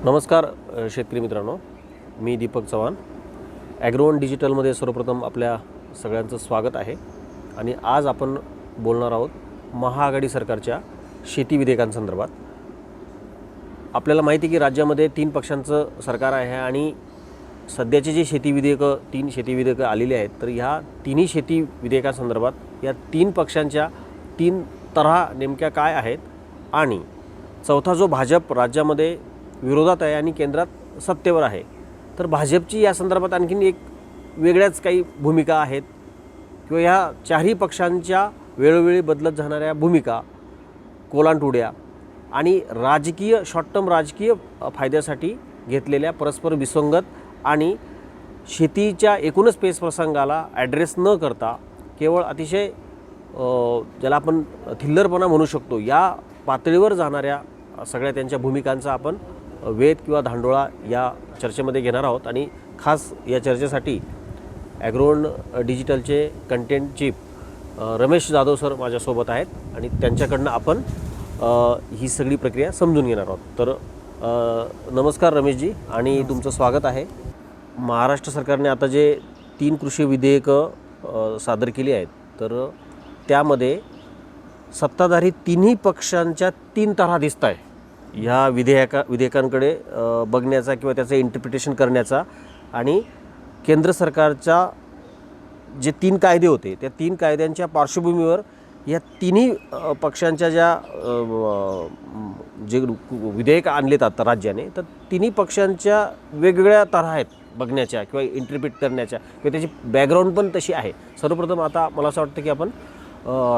नमस्कार शेतकरी मित्रांनो, मी दीपक चव्हाण. ॲग्रोवन डिजिटलमध्ये सर्वप्रथम आपल्या सगळ्यांचं स्वागत आहे. आणि आज आपण बोलणार आहोत महाआघाडी सरकारच्या शेती विधेयकांसंदर्भात. आपल्याला माहिती आहे की राज्यामध्ये 3 पक्षांचं सरकार आहे आणि सध्याचे जे तीन शेती विधेयकं आलेली आहेत, तर ह्या तिन्ही शेती विधेयकांसंदर्भात या 3 पक्षांच्या 3 तऱ्हा नेमक्या काय आहेत आणि चौथा जो भाजप राज्यामध्ये विरोधात आहे आणि केंद्रात सत्तेवर आहे, तर भाजपची या संदर्भात आणखीन एक वेगळ्याच काही भूमिका आहेत किंवा ह्या चारही पक्षांच्या वेळोवेळी बदलत जाणाऱ्या भूमिका, कोलांटुड्या आणि शॉर्ट टर्म राजकीय फायद्यासाठी घेतलेल्या परस्पर विसंगत आणि शेतीच्या एकूणच पेच प्रसंगाला ॲड्रेस न करता केवळ अतिशय ज्याला आपण थिल्लरपणा म्हणू शकतो, या पातळीवर जाणाऱ्या सगळ्या त्यांच्या भूमिकांचा आपण वेध किंवा धांडोळा या चर्चेमध्ये घेणार आहोत. आणि खास या चर्चेसाठी ॲग्रोवन डिजिटलचे content chief Ramesh Jadhav sir माझ्यासोबत आहेत आणि त्यांच्याकडनं आपण ही सगळी प्रक्रिया समजून घेणार आहोत. तर नमस्कार रमेशजी आणि तुमचं स्वागत आहे. महाराष्ट्र सरकारने आता जे 3 कृषी विधेयकं सादर केली आहेत, तर त्यामध्ये सत्ताधारी तिन्ही पक्षांच्या 3 तऱ्हा दिसत आहे ह्या विधेयकांकडे बघण्याचा किंवा त्याचं इंटरप्रिटेशन करण्याचा. आणि केंद्र सरकारच्या जे 3 कायदे होते, त्या 3 कायद्यांच्या पार्श्वभूमीवर या तिन्ही पक्षांच्या जे विधेयक आणलेत आता राज्याने, तर तिन्ही पक्षांच्या वेगवेगळ्या तऱ्हा आहेत बघण्याच्या किंवा इंटरप्रिट करण्याच्या किंवा त्याची बॅकग्राऊंड पण तशी आहे. सर्वप्रथम आता मला असं वाटतं की आपण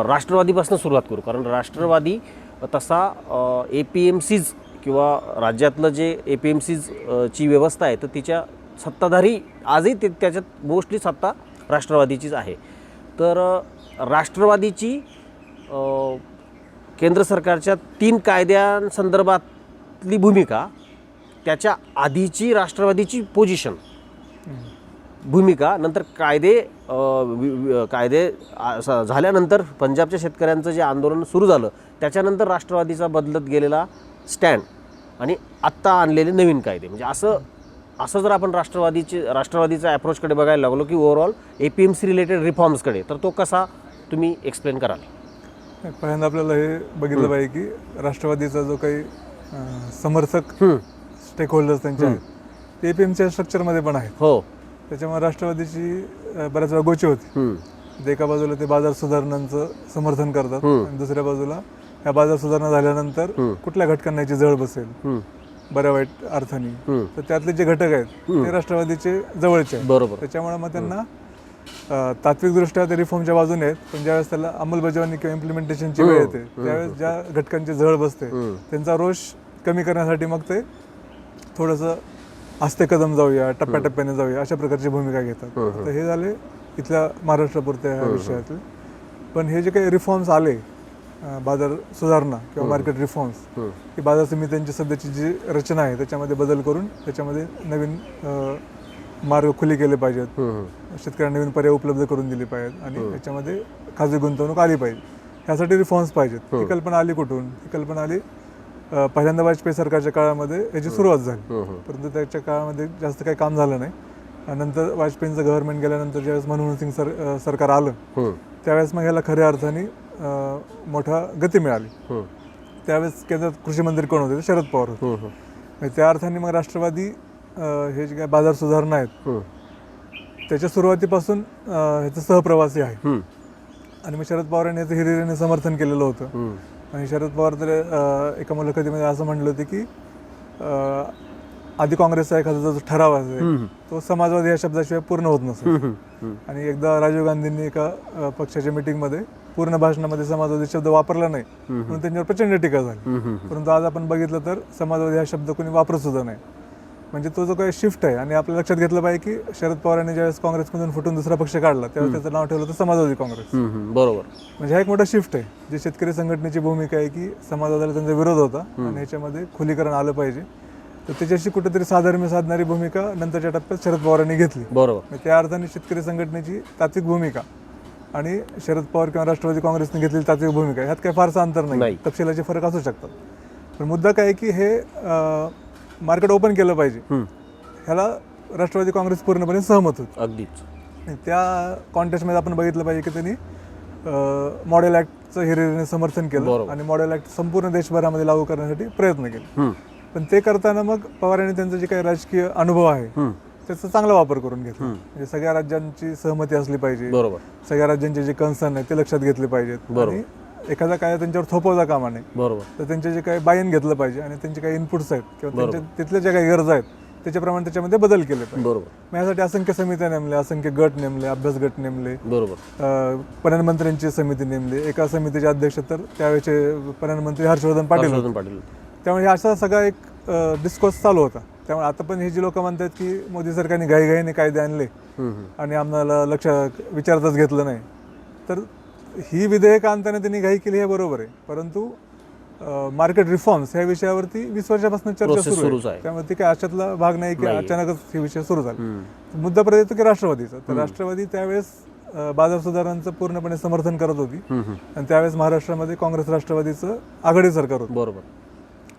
राष्ट्रवादीपासून सुरुवात करू, कारण राष्ट्रवादी तसा APMCज किंवा राज्यातलं जे APMCज ची व्यवस्था आहे, तर तिच्या सत्ताधारी आजही त्याच्यात मोस्टली सत्ता राष्ट्रवादीचीच आहे. तर राष्ट्रवादीची केंद्र सरकारच्या 3 कायद्यांसंदर्भातली भूमिका, त्याच्या आधीची राष्ट्रवादीची पोझिशन, भूमिका, नंतर कायदे झाल्यानंतर पंजाबच्या शेतकऱ्यांचं जे आंदोलन सुरू झालं, त्याच्यानंतर राष्ट्रवादीचा बदलत गेलेला स्टँड आणि आत्ता आणलेले नवीन कायदे, म्हणजे असं जर आपण राष्ट्रवादीचा ॲप्रोचकडे बघायला लागलो की ओव्हरऑल APMC रिलेटेड रिफॉर्म्सकडे, तर तो कसा तुम्ही एक्सप्लेन कराल? पहिल्यांदा आपल्याला हे बघितलं पाहिजे की राष्ट्रवादीचा जो काही समर्थक स्टेक होल्डर्स त्यांचे आहेत, ते APMCच्या स्ट्रक्चरमध्ये पण आहेत. हो, त्याच्यामुळे राष्ट्रवादीची बऱ्याच वेळा गोची होती. एका बाजूला ते बाजार सुधारणांचं समर्थन करतात आणि दुसऱ्या बाजूला ह्या बाजार सुधारणा झाल्यानंतर कुठल्या घटकांना याची जळ बसेल बऱ्या वाईट अर्थाने, तर त्यातले जे घटक आहेत ते राष्ट्रवादीचे जवळचे आहेत. बरोबर. त्याच्यामुळे मग त्यांना तात्विकदृष्ट्या ते रिफॉर्मच्या बाजूने आहेत, पण ज्यावेळेस त्याला अंमलबजावणी किंवा इम्प्लिमेंटेशनची वेळ येते, त्यावेळेस ज्या घटकांची जळ बसते त्यांचा रोष कमी करण्यासाठी मग ते थोडंसं आस्ते कदम जाऊया, टप्प्याटप्प्याने जाऊया, अशा प्रकारची भूमिका घेतात. तर हे झाले इथल्या महाराष्ट्रापुरत्या ह्या विषयातले. पण हे जे काही रिफॉर्म्स आले, बाजार सुधारणा किंवा मार्केट रिफॉर्म्स, ही बाजार समित्यांची सध्याची जी रचना आहे त्याच्यामध्ये बदल करून त्याच्यामध्ये नवीन मार्ग खुले केले पाहिजेत, शेतकऱ्यांना नवीन पर्याय उपलब्ध करून दिले पाहिजेत आणि याच्यामध्ये खाजगी गुंतवणूक आली पाहिजे. ह्यासाठी रिफॉर्म्स पाहिजेत. ही कल्पना आली कुठून? ही कल्पना आली पहिल्यांदा वाजपेयी सरकारच्या काळामध्ये याची सुरुवात झाली, परंतु त्याच्या काळामध्ये जास्त काही काम झालं नाही. नंतर वाजपेयींचं गव्हर्नमेंट गेल्यानंतर ज्यावेळेस मनमोहन सिंग सरकार आलं, त्यावेळेस मग ह्याला खऱ्या अर्थाने मोठा गती मिळाली. त्यावेळेस केंद्रात कृषी मंत्री कोण होते? शरद पवार होते. त्या अर्थाने मग राष्ट्रवादी हे जे काही बाजार सुधारणा आहेत त्याच्या सुरुवातीपासून ह्याचं सहप्रवासी आहे. आणि मग शरद पवारांनी याचं हिरिरीने समर्थन केलेलं होतं. आणि शरद पवार तर एका मुलाखतीमध्ये असं म्हणलं होतं की आधी काँग्रेसचा एखादा जो ठराव असेल तो समाजवादी या शब्दाशिवाय पूर्ण होत नसेल. आणि एकदा राजीव गांधींनी एका पक्षाच्या मिटिंगमध्ये पूर्ण भाषणामध्ये समाजवादी शब्द वापरला नाही म्हणून त्यांच्यावर प्रचंड टीका झाली. परंतु आज आपण बघितलं तर समाजवादी हा शब्द कोणी वापरत सुद्धा नाही. म्हणजे तो जो काही शिफ्ट आहे. आणि आपल्या लक्षात घेतलं पाहिजे की शरद पवारांनी ज्यावेळेस काँग्रेसमधून फुटून दुसरा पक्ष काढला त्यावेळेस त्याचं नाव ठेवलं होतं समाजवादी काँग्रेस. बरोबर. म्हणजे हा एक मोठा शिफ्ट आहे. जे शेतकरी संघटनेची भूमिका आहे की समाजवादाला त्यांचा विरोध होता आणि ह्याच्यामध्ये खुलीकरण आलं पाहिजे, तर त्याच्याशी कुठेतरी साधर्म्य साधणारी भूमिका नंतरच्या टप्प्यात शरद पवारांनी घेतली. बरोबर. त्या अर्थाने शेतकरी संघटनेची तात्विक भूमिका आणि शरद पवार किंवा राष्ट्रवादी काँग्रेसने घेतलेली तात्विक भूमिका ह्यात काही फारसं अंतर नाही. तपशिलाचे फरक असू शकतात. पण मुद्दा काय आहे की हे मार्केट ओपन केलं पाहिजे, हम्म. ह्याला राष्ट्रवादी काँग्रेस पूर्णपणे सहमत होती. अगदीच. आणि त्या कॉन्टेस्टमध्ये आपण बघितलं पाहिजे की त्यांनी मॉडेल ॲक्टचं हिरिरीने समर्थन केलं बरोबर. आणि मॉडेल ॲक्ट संपूर्ण देशभरामध्ये लागू करण्यासाठी प्रयत्न केले. हम्म. पण ते करताना मग पवार यांनी त्यांचा जे काही राजकीय अनुभव आहे हम्म. त्याचा चांगला वापर करून घेतला. म्हणजे सगळ्या राज्यांची सहमती असली पाहिजे, बरोबर. सगळ्या राज्यांचे जे कन्सर्न आहेत ते लक्षात घेतले पाहिजेत बरोबर. आणि एखादा कायदा त्यांच्यावर थोपवता कामा नये. बरोबर. तर त्यांचे जे काही बायन घेतलं पाहिजे आणि त्यांचे काही इनपुट्स आहेत किंवा त्यांच्या तिथल्या ज्या काही गरजा आहेत त्याच्याप्रमाणे त्याच्यामध्ये बदल केले पाहिजे. बरोबर. मग यासाठी असंख्य समित्या नेमल्या, असंख्य गट नेमले, अभ्यास गट नेमले, बरोबर. प्रधानमंत्र्यांची समिती नेमली. एका समितीचे अध्यक्ष तर त्यावेळेचे प्रधानमंत्री हर्षवर्धन पाटील होते. पाटील. त्यामुळे असा सगळा एक डिस्कोर्स चालू होता. त्यामुळे आता पण ही जी लोक म्हणतात की मोदी सरकारने घाईघाईने कायदे आणले आणि आम्हाला विचारताच घेतलं नाही, तर ही विधेयकं आणताना त्यांनी घाई केली हे बरोबर आहे, परंतु मार्केट रिफॉर्म्स ह्या विषयावरती 20 वर्षापासून चर्चा सुरू आहे. त्यामुळे ती काय अशातला भाग नाही की अचानकच हे विषय सुरू झाला. मुद्दा परत येतो की राष्ट्रवादीचा. तर राष्ट्रवादी त्यावेळेस बाजार सुधारणांचं पूर्णपणे समर्थन करत होती आणि त्यावेळेस महाराष्ट्रामध्ये काँग्रेस राष्ट्रवादीचं आघाडी सरकार होतं. बरोबर.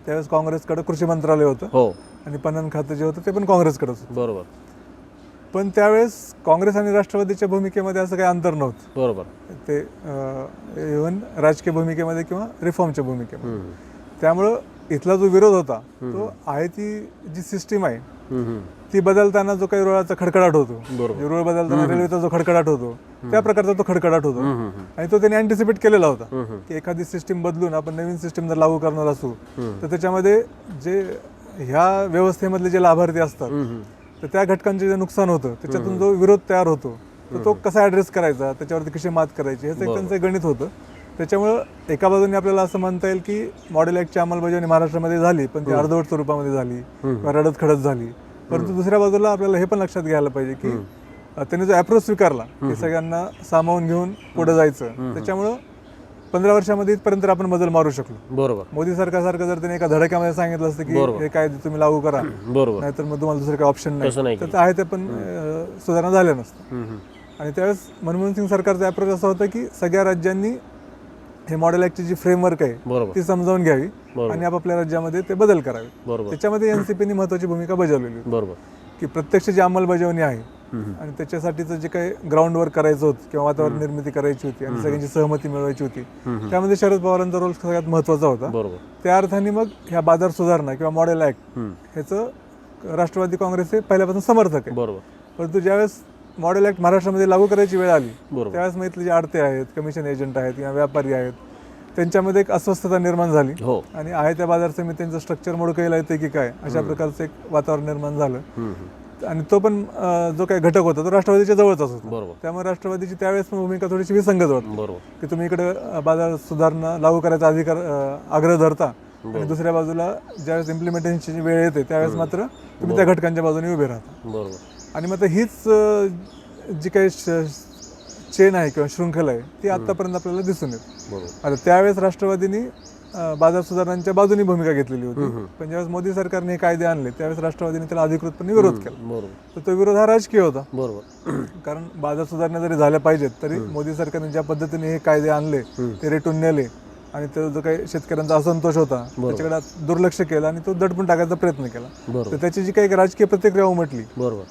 त्यावेळेस काँग्रेसकडे कृषी मंत्रालय होतं हो. आणि पणन खातं जे होतं ते पण काँग्रेसकडे होतं. बरोबर. पण त्यावेळेस काँग्रेस आणि राष्ट्रवादीच्या भूमिकेमध्ये असं काही अंतर नव्हतं. बरोबर. ते इव्हन राजकीय भूमिकेमध्ये किंवा रिफॉर्मच्या भूमिकेमध्ये. त्यामुळं इथला जो विरोध होता तो आहे ती जी सिस्टीम आहे ती बदलताना जो काही रुळाचा खडखडाट होतो, रुळ बदलताना रेल्वेचा जो खडखडाट होतो त्या प्रकारचा तो खडखडाट होतो आणि तो त्यांनी अँटिसिपेट केलेला होता की एखादी सिस्टीम बदलून आपण नवीन सिस्टीम जर लागू करणार असू तर त्याच्यामध्ये जे ह्या व्यवस्थेमधले जे लाभार्थी असतात तर त्या घटकांचे जे नुकसान होतं त्याच्यातून जो विरोध तयार होतो तर तो कसा ॲड्रेस करायचा, त्याच्यावरती कशी मात करायची ह्याचं एक त्यांचं गणित होतं. त्याच्यामुळं एका बाजूने आपल्याला असं म्हणता येईल की मॉडेल ॲक्टची अंमलबजावणी महाराष्ट्रामध्ये झाली पण ती अर्धवट स्वरूपामध्ये झाली किंवा रडत खडत झाली. परंतु दुसऱ्या बाजूला आपल्याला हे पण लक्षात घ्यायला पाहिजे की त्यांनी जो अप्रोच स्वीकारला की सगळ्यांना सामावून घेऊन पुढे जायचं, त्याच्यामुळं 15 वर्षामध्ये इथपर्यंत आपण बदल मारू शकलो. बरोबर. मोदी सरकारसारखं जर त्यांनी एका धडक्यामध्ये सांगितलं असतं की हे कायदे तुम्ही लागू करा, बरोबर, नाहीतर मग तुम्हाला दुसरं काही ऑप्शन तसं नाही नाही, तर आहे ते पण सुधारणा झाल्या नसतं. आणि त्यावेळेस मनमोहन सिंग सरकारचा अप्रोच असा होता की सगळ्या राज्यांनी हे मॉडेल ॲक्टची जी फ्रेमवर्क आहे ती समजावून घ्यावी आणि आपापल्या राज्यामध्ये ते बदल करावे. त्याच्यामध्ये एनसीपीने महत्वाची भूमिका बजावलेली होती. बरोबर. की प्रत्यक्ष जी अंमलबजावणी आहे आणि त्याच्यासाठीचं जे काही ग्राउंड वर्क करायचं होतं किंवा वातावरण निर्मिती करायची होती आणि सगळ्यांची सहमती मिळवायची होती त्यामध्ये शरद पवारांचा रोल सगळ्यात महत्वाचा होता. त्या अर्थाने मग ह्या बाजार सुधारणा किंवा मॉडेल ॲक्ट ह्याचं राष्ट्रवादी काँग्रेस हे पहिल्यापासून समर्थक आहे. परंतु ज्यावेळेस मॉडेल ॲक्ट महाराष्ट्रामध्ये लागू करायची वेळ आली त्यावेळेस मग इथले जे आडते आहेत, कमिशन एजंट आहेत किंवा व्यापारी आहेत त्यांच्यामध्ये एक अस्वस्थता निर्माण झाली आणि आहे त्या बाजार समित्यांचं स्ट्रक्चर मोडकळीला येते की काय अशा प्रकारचं एक वातावरण निर्माण झालं. आणि तो पण जो काही घटक होता तो राष्ट्रवादीच्या जवळचाच होता. त्यामुळे राष्ट्रवादीची त्यावेळेस भूमिका थोडीशी विसंगत होती की तुम्ही इकडे बाजार सुधारणा लागू करायचा अधिकार आग्रह धरता आणि दुसऱ्या बाजूला ज्यावेळेस इम्प्लिमेंटेशनची वेळ येते त्यावेळेस मात्र तुम्ही त्या घटकांच्या बाजूने उभे राहता. आणि मग हीच जी काही चेन आहे किंवा शृंखला आहे ती आतापर्यंत आपल्याला दिसून येते. आता त्यावेळेस राष्ट्रवादीने बाजार सुधारणांच्या बाजूने भूमिका घेतलेली होती, पण ज्यावेळेस मोदी सरकारने हे कायदे आणले त्यावेळेस राष्ट्रवादीने त्याला अधिकृतपणे विरोध केला. तर तो विरोध हा राजकीय होता. कारण बाजार सुधारणा जरी झाल्या पाहिजेत तरी मोदी सरकारने ज्या पद्धतीने हे कायदे आणले ते रेटून नेले आणि तो जो काही शेतकऱ्यांचा असंतोष होता त्याच्याकडे दुर्लक्ष केलं आणि तो दडपून टाकायचा प्रयत्न केला. तर त्याची जी काही राजकीय प्रतिक्रिया उमटली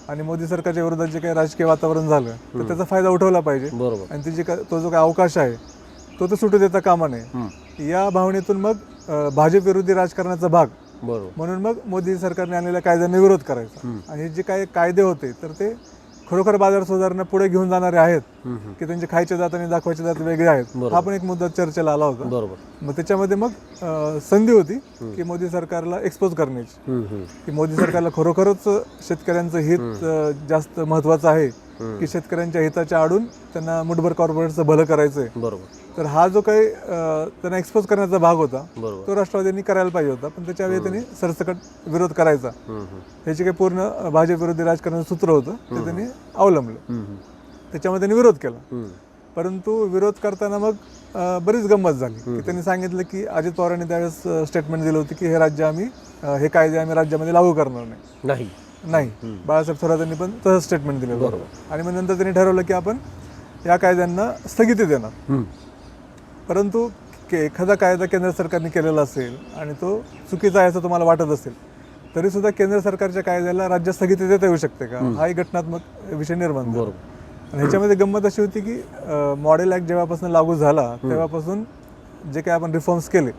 आणि मोदी सरकारच्या विरोधात जे काही राजकीय वातावरण झालं तर त्याचा फायदा उठवला पाहिजे आणि तो जो काही अवकाश आहे तो सुटू देता कामा नये. या भावनेतून मग भाजप विरोधी राजकारणाचा भाग म्हणून मग मोदी सरकारने आणलेल्या कायद्यांना विरोध करायचा. आणि हे जे काही कायदे होते तर ते खरोखर बाजार सुधारणा पुढे घेऊन जाणारे आहेत की त्यांचे खायचे जात आणि दाखवायचे जात वेगळे आहेत, हा पण एक मुद्दा चर्चेला आला होता. मग त्याच्यामध्ये मग संधी होती की मोदी सरकारला एक्सपोज करण्याची की मोदी सरकारला खरोखरच शेतकऱ्यांचं हित जास्त महत्वाचं आहे की शेतकऱ्यांच्या हिताच्या आडून त्यांना मुठभर कॉर्पोरेटचं भलं करायचंय. तर हा जो काही त्यांना एक्सपोज करण्याचा भाग होता तो राष्ट्रवादींनी करायला पाहिजे होता, पण त्याच्यावेळी त्यांनी सरसकट विरोध करायचा ह्याचे काही पूर्ण भाजप विरोधी राजकारणाचं सूत्र होतं ते त्यांनी अवलंबलं. त्याच्यामध्ये त्यांनी विरोध केला. परंतु विरोध करताना मग बरीच गंमत झाली की त्यांनी सांगितलं की अजित पवारांनी त्यावेळेस स्टेटमेंट दिलं होतं की हे कायदे आम्ही राज्यामध्ये लागू करणार नाही. बाळासाहेब थोरातांनी पण तसंच स्टेटमेंट दिलं. आणि मग नंतर त्यांनी ठरवलं की आपण या कायद्यांना स्थगिती देणार. परंतु एखादा कायदा केंद्र सरकारने केलेला असेल आणि तो चुकीचा आहे असं तुम्हाला वाटत असेल तरी सुद्धा केंद्र सरकारच्या कायद्याला राज्य स्थगिती देता येऊ शकते का, हा एक घटनात्मक विषय निर्माण झाला. बरोबर. आणि ह्याच्यामध्ये गंमत अशी होती की मॉडेल ॲक्ट जेव्हापासून लागू झाला तेव्हापासून जे काही आपण रिफॉर्म्स केले,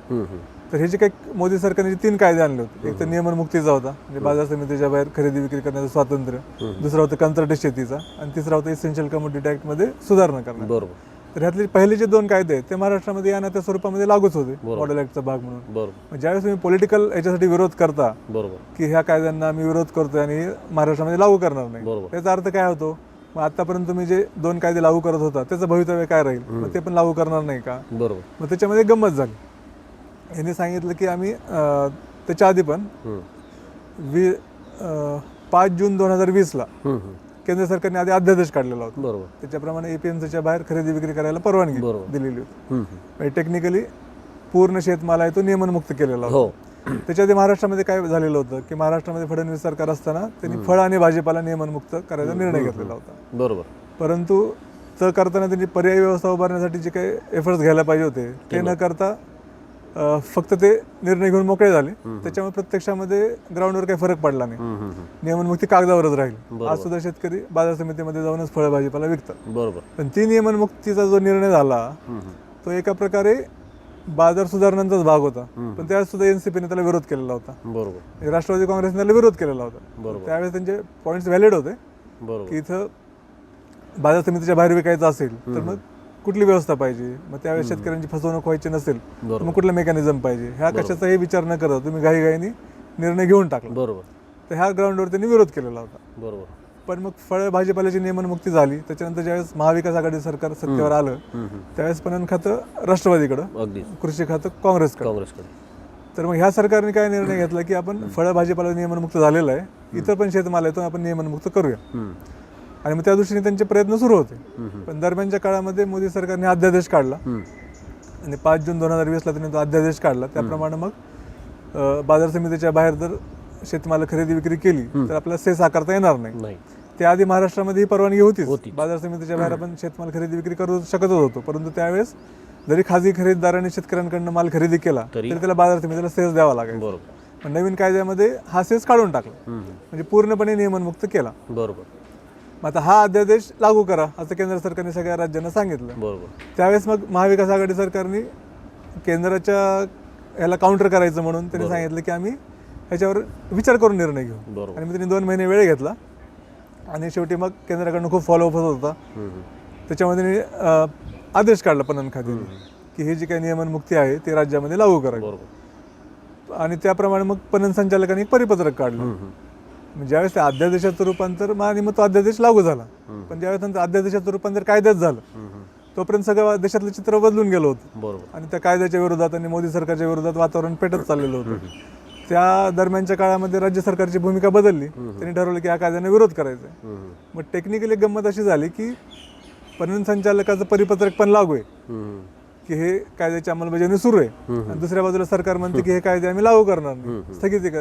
तर हे जे काही मोदी सरकारने 3 कायदे आणले होते, एक तर नियमनमुक्तीचा होता, म्हणजे बाजार समितीच्या बाहेर खरेदी विक्री करण्याचं स्वातंत्र्य, दुसरा होता कंत्राटी शेतीचा, आणि तिसरा होता इसेन्शियल कमोडिटी ॲक्टमध्ये सुधारणा करणार. बरोबर. तर ह्यातले पहिले जे 2 कायदे आहेत ते महाराष्ट्रामध्ये या ना त्या स्वरूपामध्ये लागूच होते मॉडेल ॲक्टचा भाग म्हणून. बरोबर. मग ज्यावेळेस तुम्ही पॉलिटिकल याच्यासाठी विरोध करता बरोबर. की ह्या कायद्यांना आम्ही विरोध करतोय आणि महाराष्ट्रामध्ये लागू करणार नाही, बरोबर. त्याचा अर्थ काय होतो, मग आतापर्यंत तुम्ही जे 2 कायदे लागू करत होता त्याचं भवितव्य काय राहील, मग ते पण लागू करणार नाही का. बरोबर. मग त्याच्यामध्ये गंमत झाली. यांनी सांगितलं की आम्ही त्याच्या आधी पण 5 जून 2020ला केंद्र सरकारने आधी अध्यादेश काढलेला होता. बरोबर. त्याच्याप्रमाणे APMCच्या बाहेर खरेदी विक्री करायला परवानगी बरोबर. दिलेली होती. म्हणजे टेक्निकली पूर्ण शेतमाल आहे तो नियमनमुक्त केलेला हो. होता. त्याच्या आधी महाराष्ट्रामध्ये काय झालेलं होतं की महाराष्ट्रामध्ये फडणवीस सरकार असताना त्यांनी फळ आणि भाजीपाला नियमनमुक्त करायचा निर्णय घेतलेला होता. बरोबर. परंतु तर करताना त्यांनी पर्यायी व्यवस्था उभारण्यासाठी जे काही एफर्ट्स घ्यायला पाहिजे होते ते न करता फक्त ते निर्णय घेऊन मोकळे झाले. त्याच्यामुळे प्रत्यक्षामध्ये ग्राउंडवर काही फरक पडला नाही. नियमनमुक्ती कागदावरच राहील. आज सुद्धा शेतकरी बाजार समितीमध्ये जाऊनच फळ भाजीपाला विकतात. बरोबर. पण ती नियमनमुक्तीचा जो निर्णय झाला तो एका प्रकारे बाजार सुधारणांचाच भाग होता. पण त्यावेळेस सुद्धा NCPने त्याला विरोध केलेला होता. बरोबर. राष्ट्रवादी काँग्रेसने त्याला विरोध केलेला होता. बरोबर. त्यावेळेस त्यांचे पॉईंट्स व्हॅलिड होते बरोबर. की इथं बाजार समितीच्या बाहेर विकायचं असेल तर मग कुठली व्यवस्था पाहिजे, मग त्यावेळेस शेतकऱ्यांची फसवणूक व्हायची नसेल तर मग कुठलं मेकॅनिझम पाहिजे, ह्या कशाचाही विचार न करता तुम्ही घाईघाईने निर्णय घेऊन टाकला. बरोबर. तर ह्या ग्राउंडवर त्यांनी विरोध केलेला होता. बरोबर. पण मग फळ भाजीपाल्याची नियमनमुक्ती झाली. त्याच्यानंतर ज्यावेळेस महाविकास आघाडी सरकार सत्तेवर आलं त्यावेळेस पणन खातं राष्ट्रवादीकडं, अगदी कृषी खातं काँग्रेसकडे. तर मग ह्या सरकारने काय निर्णय घेतला की आपण फळ भाजीपाला नियमनमुक्त झालेला आहे, इतर पण शेतमाल आहे तो आपण नियमनमुक्त करूया. आणि मग त्या दृष्टीने त्यांचे प्रयत्न सुरू होते. पण दरम्यानच्या काळामध्ये मोदी सरकारने अध्यादेश काढला आणि 5 जून 2020ला त्यांनी तो अध्यादेश काढला. त्याप्रमाणे मग बाजार समितीच्या बाहेर जर शेतमाल खरेदी विक्री केली तर आपल्याला सेस आकारता येणार नाही. त्याआधी महाराष्ट्रामध्ये ही परवानगी होतीच. बाजार समितीच्या बाहेर आपण शेतमाल खरेदी विक्री करू शकतच होतो. परंतु त्यावेळेस जरी खाजगी खरेदीदारांनी शेतकऱ्यांकडनं माल खरेदी केला तरी त्याला बाजार समितीला सेस द्यावा लागेल. पण नवीन कायद्यामध्ये हा सेस काढून टाकला, म्हणजे पूर्णपणे नियमनमुक्त केला. बरोबर. मग आता हा अध्यादेश लागू करा असं केंद्र सरकारने सगळ्या राज्यांना सांगितलं. बरोबर. त्यावेळेस मग महाविकास आघाडी सरकारने केंद्राच्या ह्याला काउंटर करायचं म्हणून त्यांनी सांगितलं की आम्ही ह्याच्यावर विचार करून निर्णय घेऊ. आणि मग त्यांनी 2 महिने वेळ घेतला आणि शेवटी मग केंद्राकडनं खूप फॉलोअप होत होता. त्याच्यामध्ये त्यांनी आदेश काढला पणन खात्याने की हे जी काही नियमनमुक्ती आहे ती राज्यामध्ये लागू करावी. आणि त्याप्रमाणे मग पणन संचालकांनी एक परिपत्रक काढलं. ज्यावेळेस त्या अध्यादेशाचं रूपांतर आणि मग तो अध्यादेश लागू झाला. पण ज्यावेळेस नंतर अध्यादेशाचं रूपांतर कायद्यात झालं तोपर्यंत सगळं देशातलं चित्र बदलून गेलं होतं. आणि त्या कायद्याच्या विरोधात आणि मोदी सरकारच्या विरोधात वातावरण पेटत चाललेलं होतं. त्या दरम्यानच्या काळामध्ये राज्य सरकारची भूमिका बदलली. त्यांनी ठरवलं की या कायद्याने विरोध करायचा आहे. मग टेक्निकली गंमत अशी झाली की पणन संचालकाचं परिपत्रक पण लागू आहे की हे कायद्याची अंमलबजावणी सुरू आहे, आणि दुसऱ्या बाजूला सरकार म्हणते की हे कायदे आम्ही लागू करणार नाही,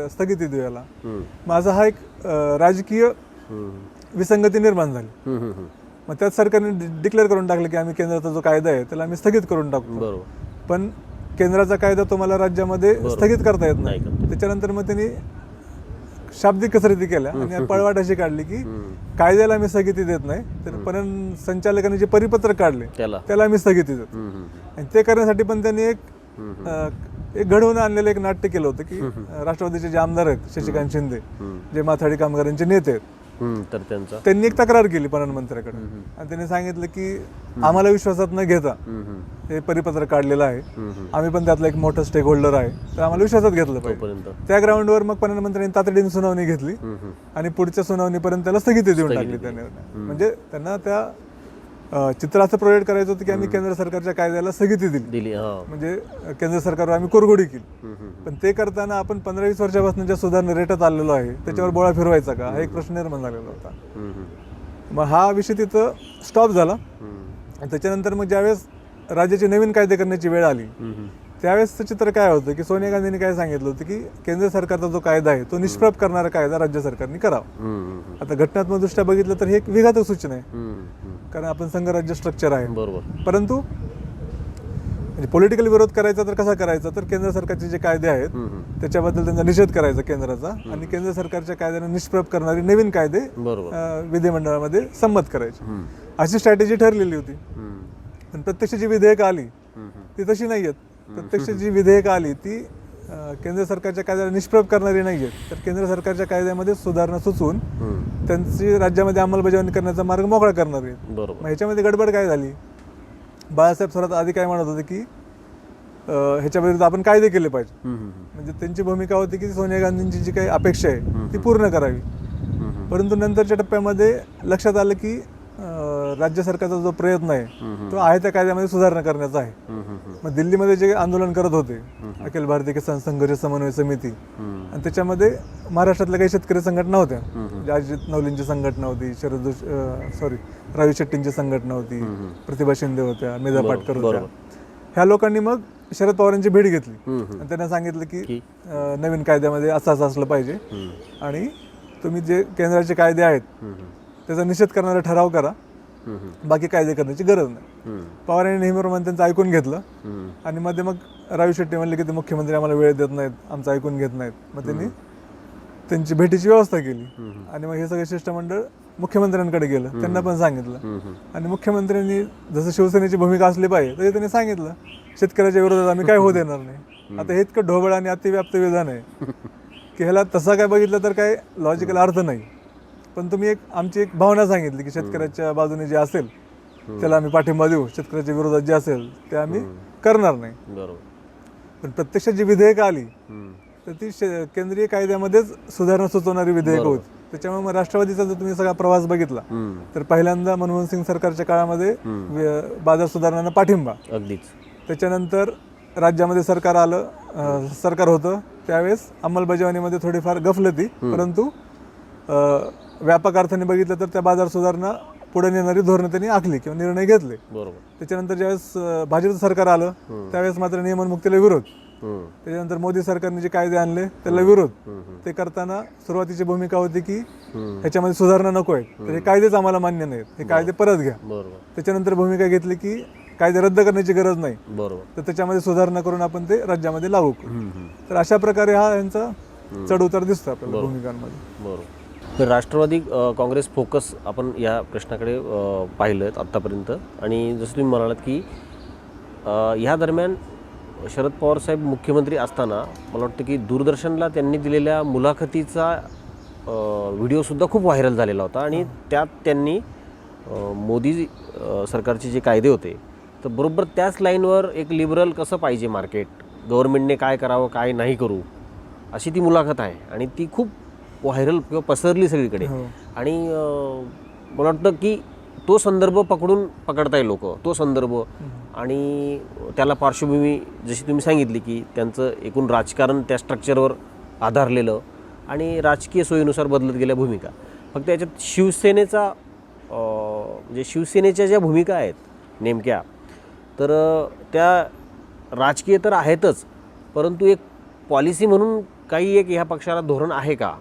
स्थगिती देऊ याला. माझा हा एक राजकीय विसंगती निर्माण झाली. मग त्यात सरकारने डिक्लेअर करून टाकलं की आम्ही केंद्राचा जो कायदा आहे त्याला आम्ही स्थगित करून टाकतो. पण केंद्राचा कायदा तुम्हाला राज्यामध्ये स्थगित करता येत नाही. त्याच्यानंतर मग त्यांनी शाब्दिक कसरती केल्या आणि पळवाट अशी काढली की कायद्याला आम्ही स्थगिती देत नाही, तर पणन संचालकांनी जे परिपत्रक काढले त्याला आम्ही स्थगिती देतो. आणि ते करण्यासाठी पण त्यांनी एक घडवून आणलेलं एक नाट्य केलं होतं की राष्ट्रवादीचे जे आमदार आहेत शशिकांत शिंदे, जे माथाडी कामगारांचे नेते आहेत, तर त्यांनी एक तक्रार केली पणन मंत्र्याकडे. आणि त्यांनी सांगितलं की आम्हाला विश्वासात न घेता हे परिपत्रक काढलेलं आहे, आम्ही पण त्यातला एक मोठा स्टेक होल्डर आहे, तर आम्हाला विश्वासात घेतलं पाहिजे. त्या ग्राउंडवर मग पणन मंत्र्यांनी तातडीने सुनावणी घेतली आणि पुढच्या सुनावणीपर्यंत त्याला स्थगिती देऊन टाकली त्या निर्णय. म्हणजे त्यांना त्या चित्र असं प्रोव्हाइड करायचं होतं की आम्ही केंद्र सरकारच्या कायद्याला स्थगिती दिली, म्हणजे केंद्र सरकारवर आम्ही कुरघोडी केली. पण ते करताना आपण 15-20 वर्षापासून ज्या सुधारणा रेटत आलेलो आहे त्याच्यावर बोळा फिरवायचा का, हा एक प्रश्न निर्माण झालेला होता. मग हा विषय तिथं स्टॉप झाला. त्याच्यानंतर मग ज्यावेळेस राज्याचे नवीन कायदे करण्याची वेळ आली त्यावेळेसचं चित्र काय होतं की सोनिया गांधींनी काय सांगितलं होतं की केंद्र सरकारचा जो कायदा आहे तो निष्प्रभ करणारा कायदा राज्य सरकारने करावा. आता घटनात्मक दृष्ट्या बघितलं तर हे एक विघातक सूचना आहे, कारण आपण संघराज्य स्ट्रक्चर आहे. परंतु म्हणजे पॉलिटिकल विरोध करायचा तर कसा करायचा, तर केंद्र सरकारचे जे कायदे आहेत त्याच्याबद्दल त्यांचा निषेध करायचा केंद्राचा, आणि केंद्र सरकारच्या कायद्यांना निष्प्रभ करणारे नवीन कायदे बरोबर. विधिमंडळामध्ये संमत करायचे, अशी स्ट्रॅटेजी ठरलेली होती. पण प्रत्यक्ष जी विधेयकं आली ती तशी नाही आहेत. प्रत्यक्ष जी विधेयकं आली ती केंद्र सरकारच्या कायद्याला निष्प्रभ करणारी नाही आहेत, तर केंद्र सरकारच्या कायद्यामध्ये सुधारणा सुचवून त्यांची राज्यामध्ये अंमलबजावणी करण्याचा मार्ग मोकळा करणार आहेत. बरोबर. मग ह्याच्यामध्ये गडबड काय झाली, बाळासाहेब थोरात आधी काय म्हणत होते की ह्याच्या विरुद्ध आपण कायदे केले पाहिजे. म्हणजे त्यांची भूमिका होती की सोनिया गांधींची जी काही अपेक्षा आहे ती पूर्ण करावी. परंतु नंतरच्या टप्प्यामध्ये लक्षात आलं की राज्य सरकारचा जो प्रयत्न आहे तो आहे त्या कायद्यामध्ये सुधारणा करण्याचा आहे. मग दिल्लीमध्ये जे आंदोलन करत होते अखिल भारतीय किसान संघर्ष समन्वय समिती, आणि त्याच्यामध्ये महाराष्ट्रातल्या काही शेतकरी संघटना होत्या, म्हणजे अजित नवलेंची संघटना होती, रावी शेट्टींची संघटना होती, प्रतिभा शिंदे होत्या, मेधा पाटकर होत्या. ह्या लोकांनी मग शरद पवारांची भेट घेतली आणि त्यांना सांगितलं की नवीन कायद्यामध्ये असं असलं पाहिजे आणि तुम्ही जे केंद्राचे कायदे आहेत त्याचा निषेध करणारा ठराव करा, बाकी कायदे करण्याची गरज नाही. पवारांनी नेहमीप्रमाणे त्यांचं ऐकून घेतलं आणि मध्ये मग रावी शेट्टी म्हणले की ते मुख्यमंत्री आम्हाला वेळ देत नाहीत, आमचं ऐकून घेत नाहीत. मग त्यांनी त्यांची भेटीची व्यवस्था केली आणि मग हे सगळे शिष्टमंडळ मुख्यमंत्र्यांकडे गेलं, त्यांना पण सांगितलं. आणि मुख्यमंत्र्यांनी जसं शिवसेनेची भूमिका असली पाहिजे तरी त्यांनी सांगितलं शेतकऱ्याच्या विरोधात आम्ही काय होऊ देणार नाही. आता हे इतकं ढोबळ आणि अतिव्याप्त विधान आहे की ह्याला तसं काय बघितलं तर काय लॉजिकल अर्थ नाही. पण तुम्ही आमची एक भावना सांगितली की शेतकऱ्याच्या बाजूने जे असेल त्याला आम्ही पाठिंबा देऊ, शेतकऱ्याच्या विरोधात जे असेल ते आम्ही करणार नाही. पण प्रत्यक्षात जी विधेयकं आली तर ती केंद्रीय कायद्यामध्येच सुधारणा सुचवणारी विधेयकं होती. त्याच्यामुळे मग राष्ट्रवादीचा जर तुम्ही सगळा प्रवास बघितला तर पहिल्यांदा मनमोहन सिंग सरकारच्या काळामध्ये बाजार सुधारणांना पाठिंबा, अगदीच. त्याच्यानंतर राज्यामध्ये सरकार होतं त्यावेळेस अंमलबजावणीमध्ये थोडीफार गफलती, परंतु व्यापक अर्थाने बघितलं तर त्या बाजार सुधारणा पुढे नेणारी धोरणं त्यांनी आखली किंवा निर्णय घेतले. त्याच्यानंतर ज्यावेळेस भाजपचं सरकार आलं त्यावेळेस मात्र नियमनमुक्तीला विरोध, त्याच्यानंतर मोदी सरकारने जे कायदे आणले त्याला विरोध. ते करताना सुरुवातीची भूमिका होती की ह्याच्यामध्ये सुधारणा नको आहेत, तर हे कायदेच आम्हाला मान्य नाहीत, हे कायदे परत घ्या. त्याच्यानंतर भूमिका घेतली की कायदे रद्द करण्याची गरज नाही, तर त्याच्यामध्ये सुधारणा करून आपण ते राज्यामध्ये लागू करू. तर अशा प्रकारे हा यांचा चढ उतार दिसतो आपल्याला भूमिकांमध्ये. बरोबर. राष्ट्रवादी काँग्रेस फोकस आपण या प्रश्नाकडे पाहिलं आत्तापर्यंत, आणि जसं तुम्ही म्हणालात की ह्या दरम्यान शरद पवार साहेब मुख्यमंत्री असताना मला वाटतं की दूरदर्शनला त्यांनी दिलेल्या मुलाखतीचा व्हिडिओसुद्धा खूप व्हायरल झालेला होता, आणि त्यात त्यांनी मोदी सरकारचे जे कायदे होते तर बरोबर त्याच लाईनवर एक लिबरल कसं पाहिजे मार्केट, गव्हर्नमेंटने काय करावं काय नाही करू, अशी ती मुलाखत आहे. आणि ती खूप व्हायरल किंवा पसरली सगळीकडे. आणि मला वाटतं की तो संदर्भ पकडताय लोक, तो संदर्भ आणि त्याला पार्श्वभूमी जशी तुम्ही सांगितली की त्यांचं एकूण राजकारण त्या स्ट्रक्चरवर आधारलेलं आणि राजकीय सोयीनुसार बदलत गेल्या भूमिका. फक्त याच्यात शिवसेनेचा म्हणजे शिवसेनेच्या ज्या भूमिका आहेत नेमक्या, तर त्या राजकीय तर आहेतच, परंतु एक पॉलिसी म्हणून काही एक ह्या पक्षाला धोरण आहे का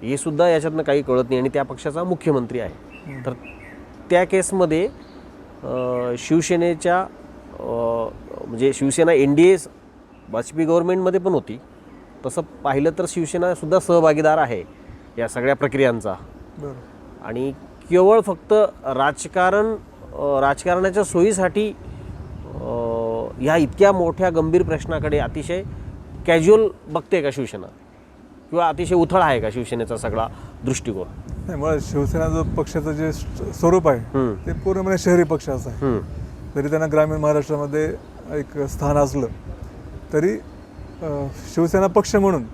हे सुद्धा याच्यातनं काही कळत नाही. आणि त्या पक्षाचा मुख्यमंत्री आहे, तर त्या केसमध्ये शिवसेनेच्या म्हणजे शिवसेना NDA वाजपेयी गव्हर्नमेंटमध्ये पण होती, तसं पाहिलं तर शिवसेनासुद्धा सहभागीदार आहे या सगळ्या प्रक्रियांचा. आणि केवळ फक्त राजकारणाच्या सोयीसाठी ह्या इतक्या मोठ्या गंभीर प्रश्नाकडे अतिशय कॅज्युअल बघते का शिवसेना, किंवा अतिशय उथळ आहे का शिवसेनेचा सगळा दृष्टिकोन? नाही, मुळात शिवसेना जो पक्षाचं जे स्वरूप आहे ते पूर्णपणे शहरी पक्षाचं आहे. जरी त्यांना ग्रामीण महाराष्ट्रामध्ये एक स्थान असलं तरी शिवसेना पक्ष म्हणून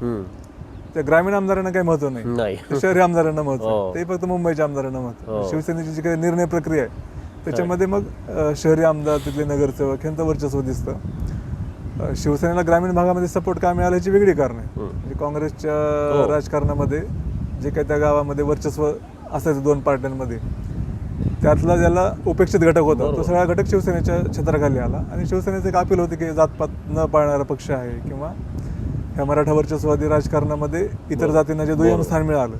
त्या ग्रामीण आमदारांना काही महत्व नाही, शहरी आमदारांना महत्व, ते फक्त मुंबईच्या आमदारांना महत्व. शिवसेनेची जी काही निर्णय प्रक्रिया आहे त्याच्यामध्ये मग शहरी आमदार, तिथले नगरसेवक यांचं वर्चस्व दिसतं. शिवसेनेला ग्रामीण भागामध्ये सपोर्ट का मिळाला याची वेगळी कारण आहे. म्हणजे काँग्रेसच्या राजकारणामध्ये जे काही त्या गावामध्ये वर्चस्व असायचं दोन पार्ट्यांमध्ये, त्यातला ज्याला उपेक्षित घटक होता तो सगळा घटक शिवसेनेच्या छत्राखाली आला. आणि शिवसेनेचं एक अपील होते की जातपात न पाळणारा पक्ष आहे, किंवा ह्या मराठा वर्चस्वादी राजकारणामध्ये इतर जातींना जे दुय्यम स्थान मिळालं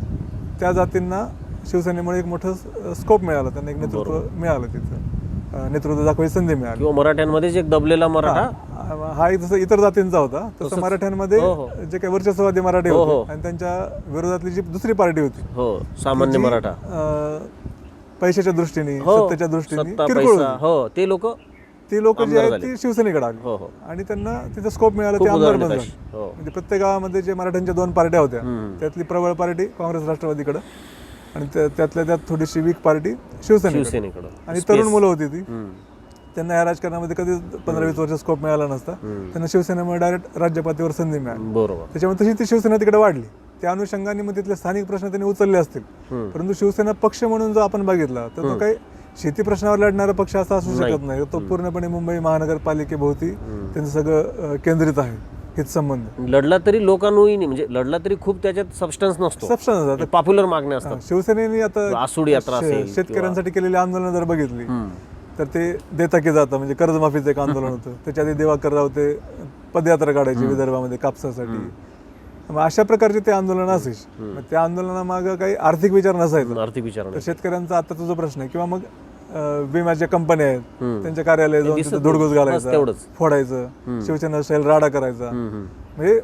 त्या जातींना शिवसेनेमुळे एक मोठं स्कोप मिळाला, त्यांना एक नेतृत्व मिळालं तिथं. नेतृत्व दाखवायची संधी मिळाली. किंवा मराठ्यांमध्येच एक दबलेला मराठा. हा एक जसं इतर जातींचा होता तसं मराठ्यांमध्ये हो. जे काही वर्चस्ववादी मराठी होते आणि त्यांच्या विरोधातली जी दुसरी पार्टी होती हो, सामान्य मराठा, पैशाच्या दृष्टीने हो, सत्तेच्या दृष्टीने सत्ता किरकोळ पैसा, होती. हो, ते लोक ती लोक जी आमदार आहेत झाले. ती शिवसेनेकडे आली हो हो आणि त्यांना तिथं स्कोप मिळाला, खूप ते आमदार उदाहरणं बनले. तशी. हो. म्हणजे प्रत्येक गावामध्ये जे मराठ्यांच्या 2 पार्ट्या होत्या त्यातली प्रबळ पार्टी काँग्रेस राष्ट्रवादीकडे आणि त्यातल्या त्यात थोडीशी वीक पार्टी शिवसेनेकडे. शिवसेनेकडं. आणि तरुण मुलं होती ती, हम्म. त्यांना या राजकारणामध्ये कधीच 15-20 वर्ष स्कोप मिळाला नसता. त्यांना शिवसेनेमुळे डायरेक्ट राज्यपातीवर संधी मिळाली. बरोबर. त्याच्यामुळे तशी ती शिवसेना तिकडे वाढली. त्या अनुषंगाने मग तिथले स्थानिक प्रश्न त्यांनी उचलले असतील. परंतु शिवसेना पक्ष म्हणून जर आपण बघितला तर तो काही शेती प्रश्नावर लढणारा पक्ष असा असू शकत नाही. तो पूर्णपणे मुंबई महानगरपालिकेभोवती त्यांचं सगळं केंद्रित आहे हितसंबंध. लढला तरी लोकांनी, म्हणजे लढला तरी खूप त्याच्यात सबस्टन्स नसतो, सबस्टन्स पॉप्युलर मागण्या असतात. शिवसेनेने आता आसूड यात्रा असेल शेतकऱ्यांसाठी केलेली आंदोलन जर बघितली तर ते देता की जातं, म्हणजे कर्जमाफीचं एक आंदोलन होतं. त्याच्या आधी दिवाकर राव ते पदयात्रा काढायची विदर्भामध्ये कापसासाठी. मग अशा प्रकारचे ते आंदोलन असायचे. मग त्या आंदोलनामागं काही आर्थिक विचार नसायचा. आर्थिक विचार तर शेतकऱ्यांचा आता तुझा प्रश्न आहे. किंवा मग विम्याच्या कंपन्या आहेत त्यांच्या कार्यालय जाऊन तिथं धुडगूस घालायचा, फोडायचं, शिवसेना स्टाईल राडा करायचा. म्हणजे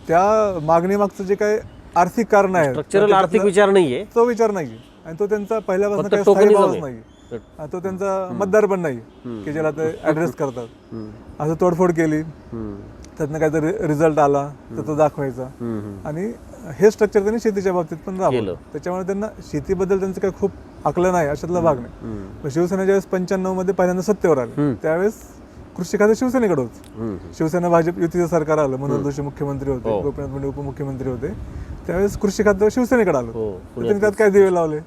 त्या मागणी मागचं जे काही आर्थिक कारण आहे, स्ट्रक्चरल आर्थिक विचार नाहीये, तो विचार नाही. आणि तो त्यांचा पहिल्यापासून काही स्थायी भावच नाही. तो त्यांचा मतदार पण नाही की ज्याला ते ऍड्रेस करतात. असं तोडफोड केली, त्यातनं काहीतरी रिझल्ट आला तर तो दाखवायचा. आणि हे स्ट्रक्चर त्यांनी शेतीच्या बाबतीत पण राबवलं. त्याच्यामुळे त्यांना शेतीबद्दल त्यांचं काही खूप आकलन आहे अशातला भाग नाही. शिवसेना ज्यावेळेस 95 मध्ये पहिल्यांदा सत्तेवर आले त्यावेळेस कृषी खाते शिवसेनेकडे होतं. शिवसेना भाजप युतीचं सरकार आलं, मनोहर जोशी मुख्यमंत्री होते, गोपीनाथ मुंडे उपमुख्यमंत्री होते. त्यावेळेस कृषी खातं शिवसेनेकडे आलं. त्यांनी त्यात काय दिवे लावले.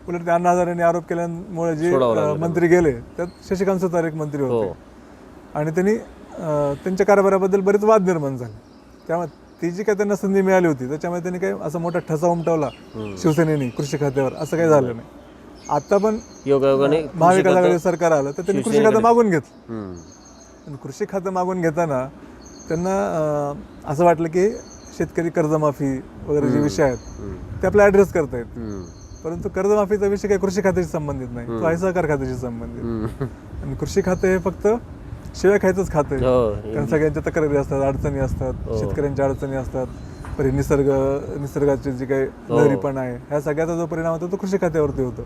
उलट त्या अण्णा हजारेंनी आरोप केल्यामुळे जे मंत्री गेले त्यात शशिकांत सुतार एक मंत्री होते आणि त्यांनी त्यांच्या कारभाराबद्दल बरेच वाद निर्माण झाले. त्यामुळे ती जी काय त्यांना संधी मिळाली होती त्याच्यामुळे त्यांनी काही असा मोठा ठसा उमटवला शिवसेनेने कृषी खात्यावर असं काही झालं नाही. आता पण योगायोगाने महाविकास आघाडी सरकार आलं तर त्यांनी कृषी खातं मागून घेतलं. कृषी खातं मागून घेताना त्यांना असं वाटलं की शेतकरी कर्जमाफी वगैरे जे विषय आहेत ते आपला ऍड्रेस करतायत. परंतु कर्जमाफीचा विषय काही कृषी खात्याशी संबंधित नाही, तो आहे सहकार खात्याशी संबंधित. आणि कृषी खाते हे फक्त शिवाय खायचंच खातं आहे. कारण सगळ्यांच्या तक्रारी असतात, अडचणी असतात, शेतकऱ्यांच्या अडचणी असतात. पर निसर्गाचे जे काही लहरीपण आहे ह्या सगळ्याचा जो परिणाम होतो तो कृषी खात्यावरती होतो.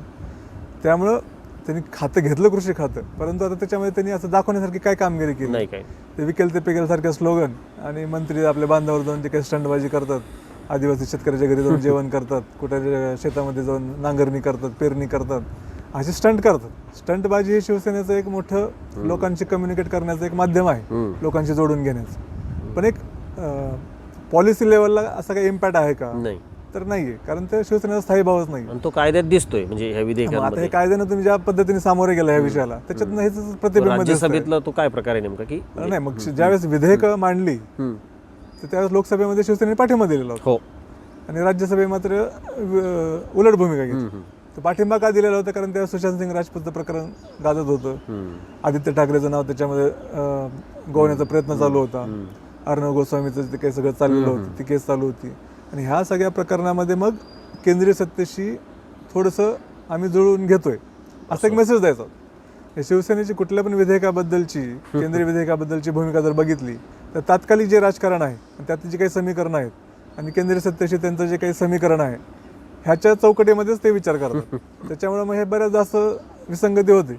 त्यामुळं त्यांनी खातं घेतलं कृषी खातं, परंतु आता त्याच्यामध्ये त्यांनी असं दाखवण्यासारखी काय कामगिरी केली नाही. ते विकेल ते पिकेल सारखे स्लोगन आणि मंत्री आपल्या बांधावर जाऊन जे काही स्टंटबाजी करतात, आदिवासी शेतकऱ्याच्या घरी जाऊन जेवण करतात, कुठे शेतामध्ये जाऊन नांगरणी करतात, पेरणी करतात, असे स्टंट करतात. स्टंटबाजी हे शिवसेनेचं एक मोठं लोकांशी कम्युनिकेट करण्याचं एक माध्यम आहे, लोकांशी जोडून घेण्याचं. पण एक पॉलिसी लेवलला असा काही इम्पॅक्ट आहे का? नाही, तर नाहीये. कारण ते शिवसेनेचा स्थायी भावच नाही. तो कायद्यात दिसतोय. म्हणजे ह्या विधेयकामध्ये आता हे कायद्यानं तुम्ही ज्या पद्धतीने सामोरे गेला ह्या विषयाला त्याच्यातनं हेच प्रतिबिंब राज्यसभेतला तो काय प्रकार आहे नेमका की नाही. मग ज्यावेळेस विधेयकं मांडली तर त्यावेळेस लोकसभेमध्ये शिवसेनेने पाठिंबा दिलेला होता आणि राज्यसभेत मात्र उलट भूमिका घेतली. तर पाठिंबा का दिलेला होता? कारण तेव्हा सुशांत सिंग राजपूतचं प्रकरण गाजत होतं, आदित्य ठाकरेचं नाव त्याच्यामध्ये गोवण्याचा प्रयत्न चालू होता, अर्णव गोस्वामीचं ते काही सगळं चाललेलं होतं, ती केस चालू होती. आणि ह्या सगळ्या प्रकरणामध्ये मग केंद्रीय सत्तेशी थोडंसं आम्ही जुळून घेतोय असा एक मेसेज द्यायचा. शिवसेनेची कुठल्या पण विधेयकाबद्दलची केंद्रीय विधेयकाबद्दलची भूमिका जर बघितली तर तात्कालिक जे राजकारण आहे त्यातली जी काही समीकरणं आहेत आणि केंद्रीय सत्तेशी त्यांचं जे काही समीकरण आहे ह्याच्या चौकटीमध्येच ते विचार करतात. त्याच्यामुळे मग हे बऱ्याच जास्त विसंगती होती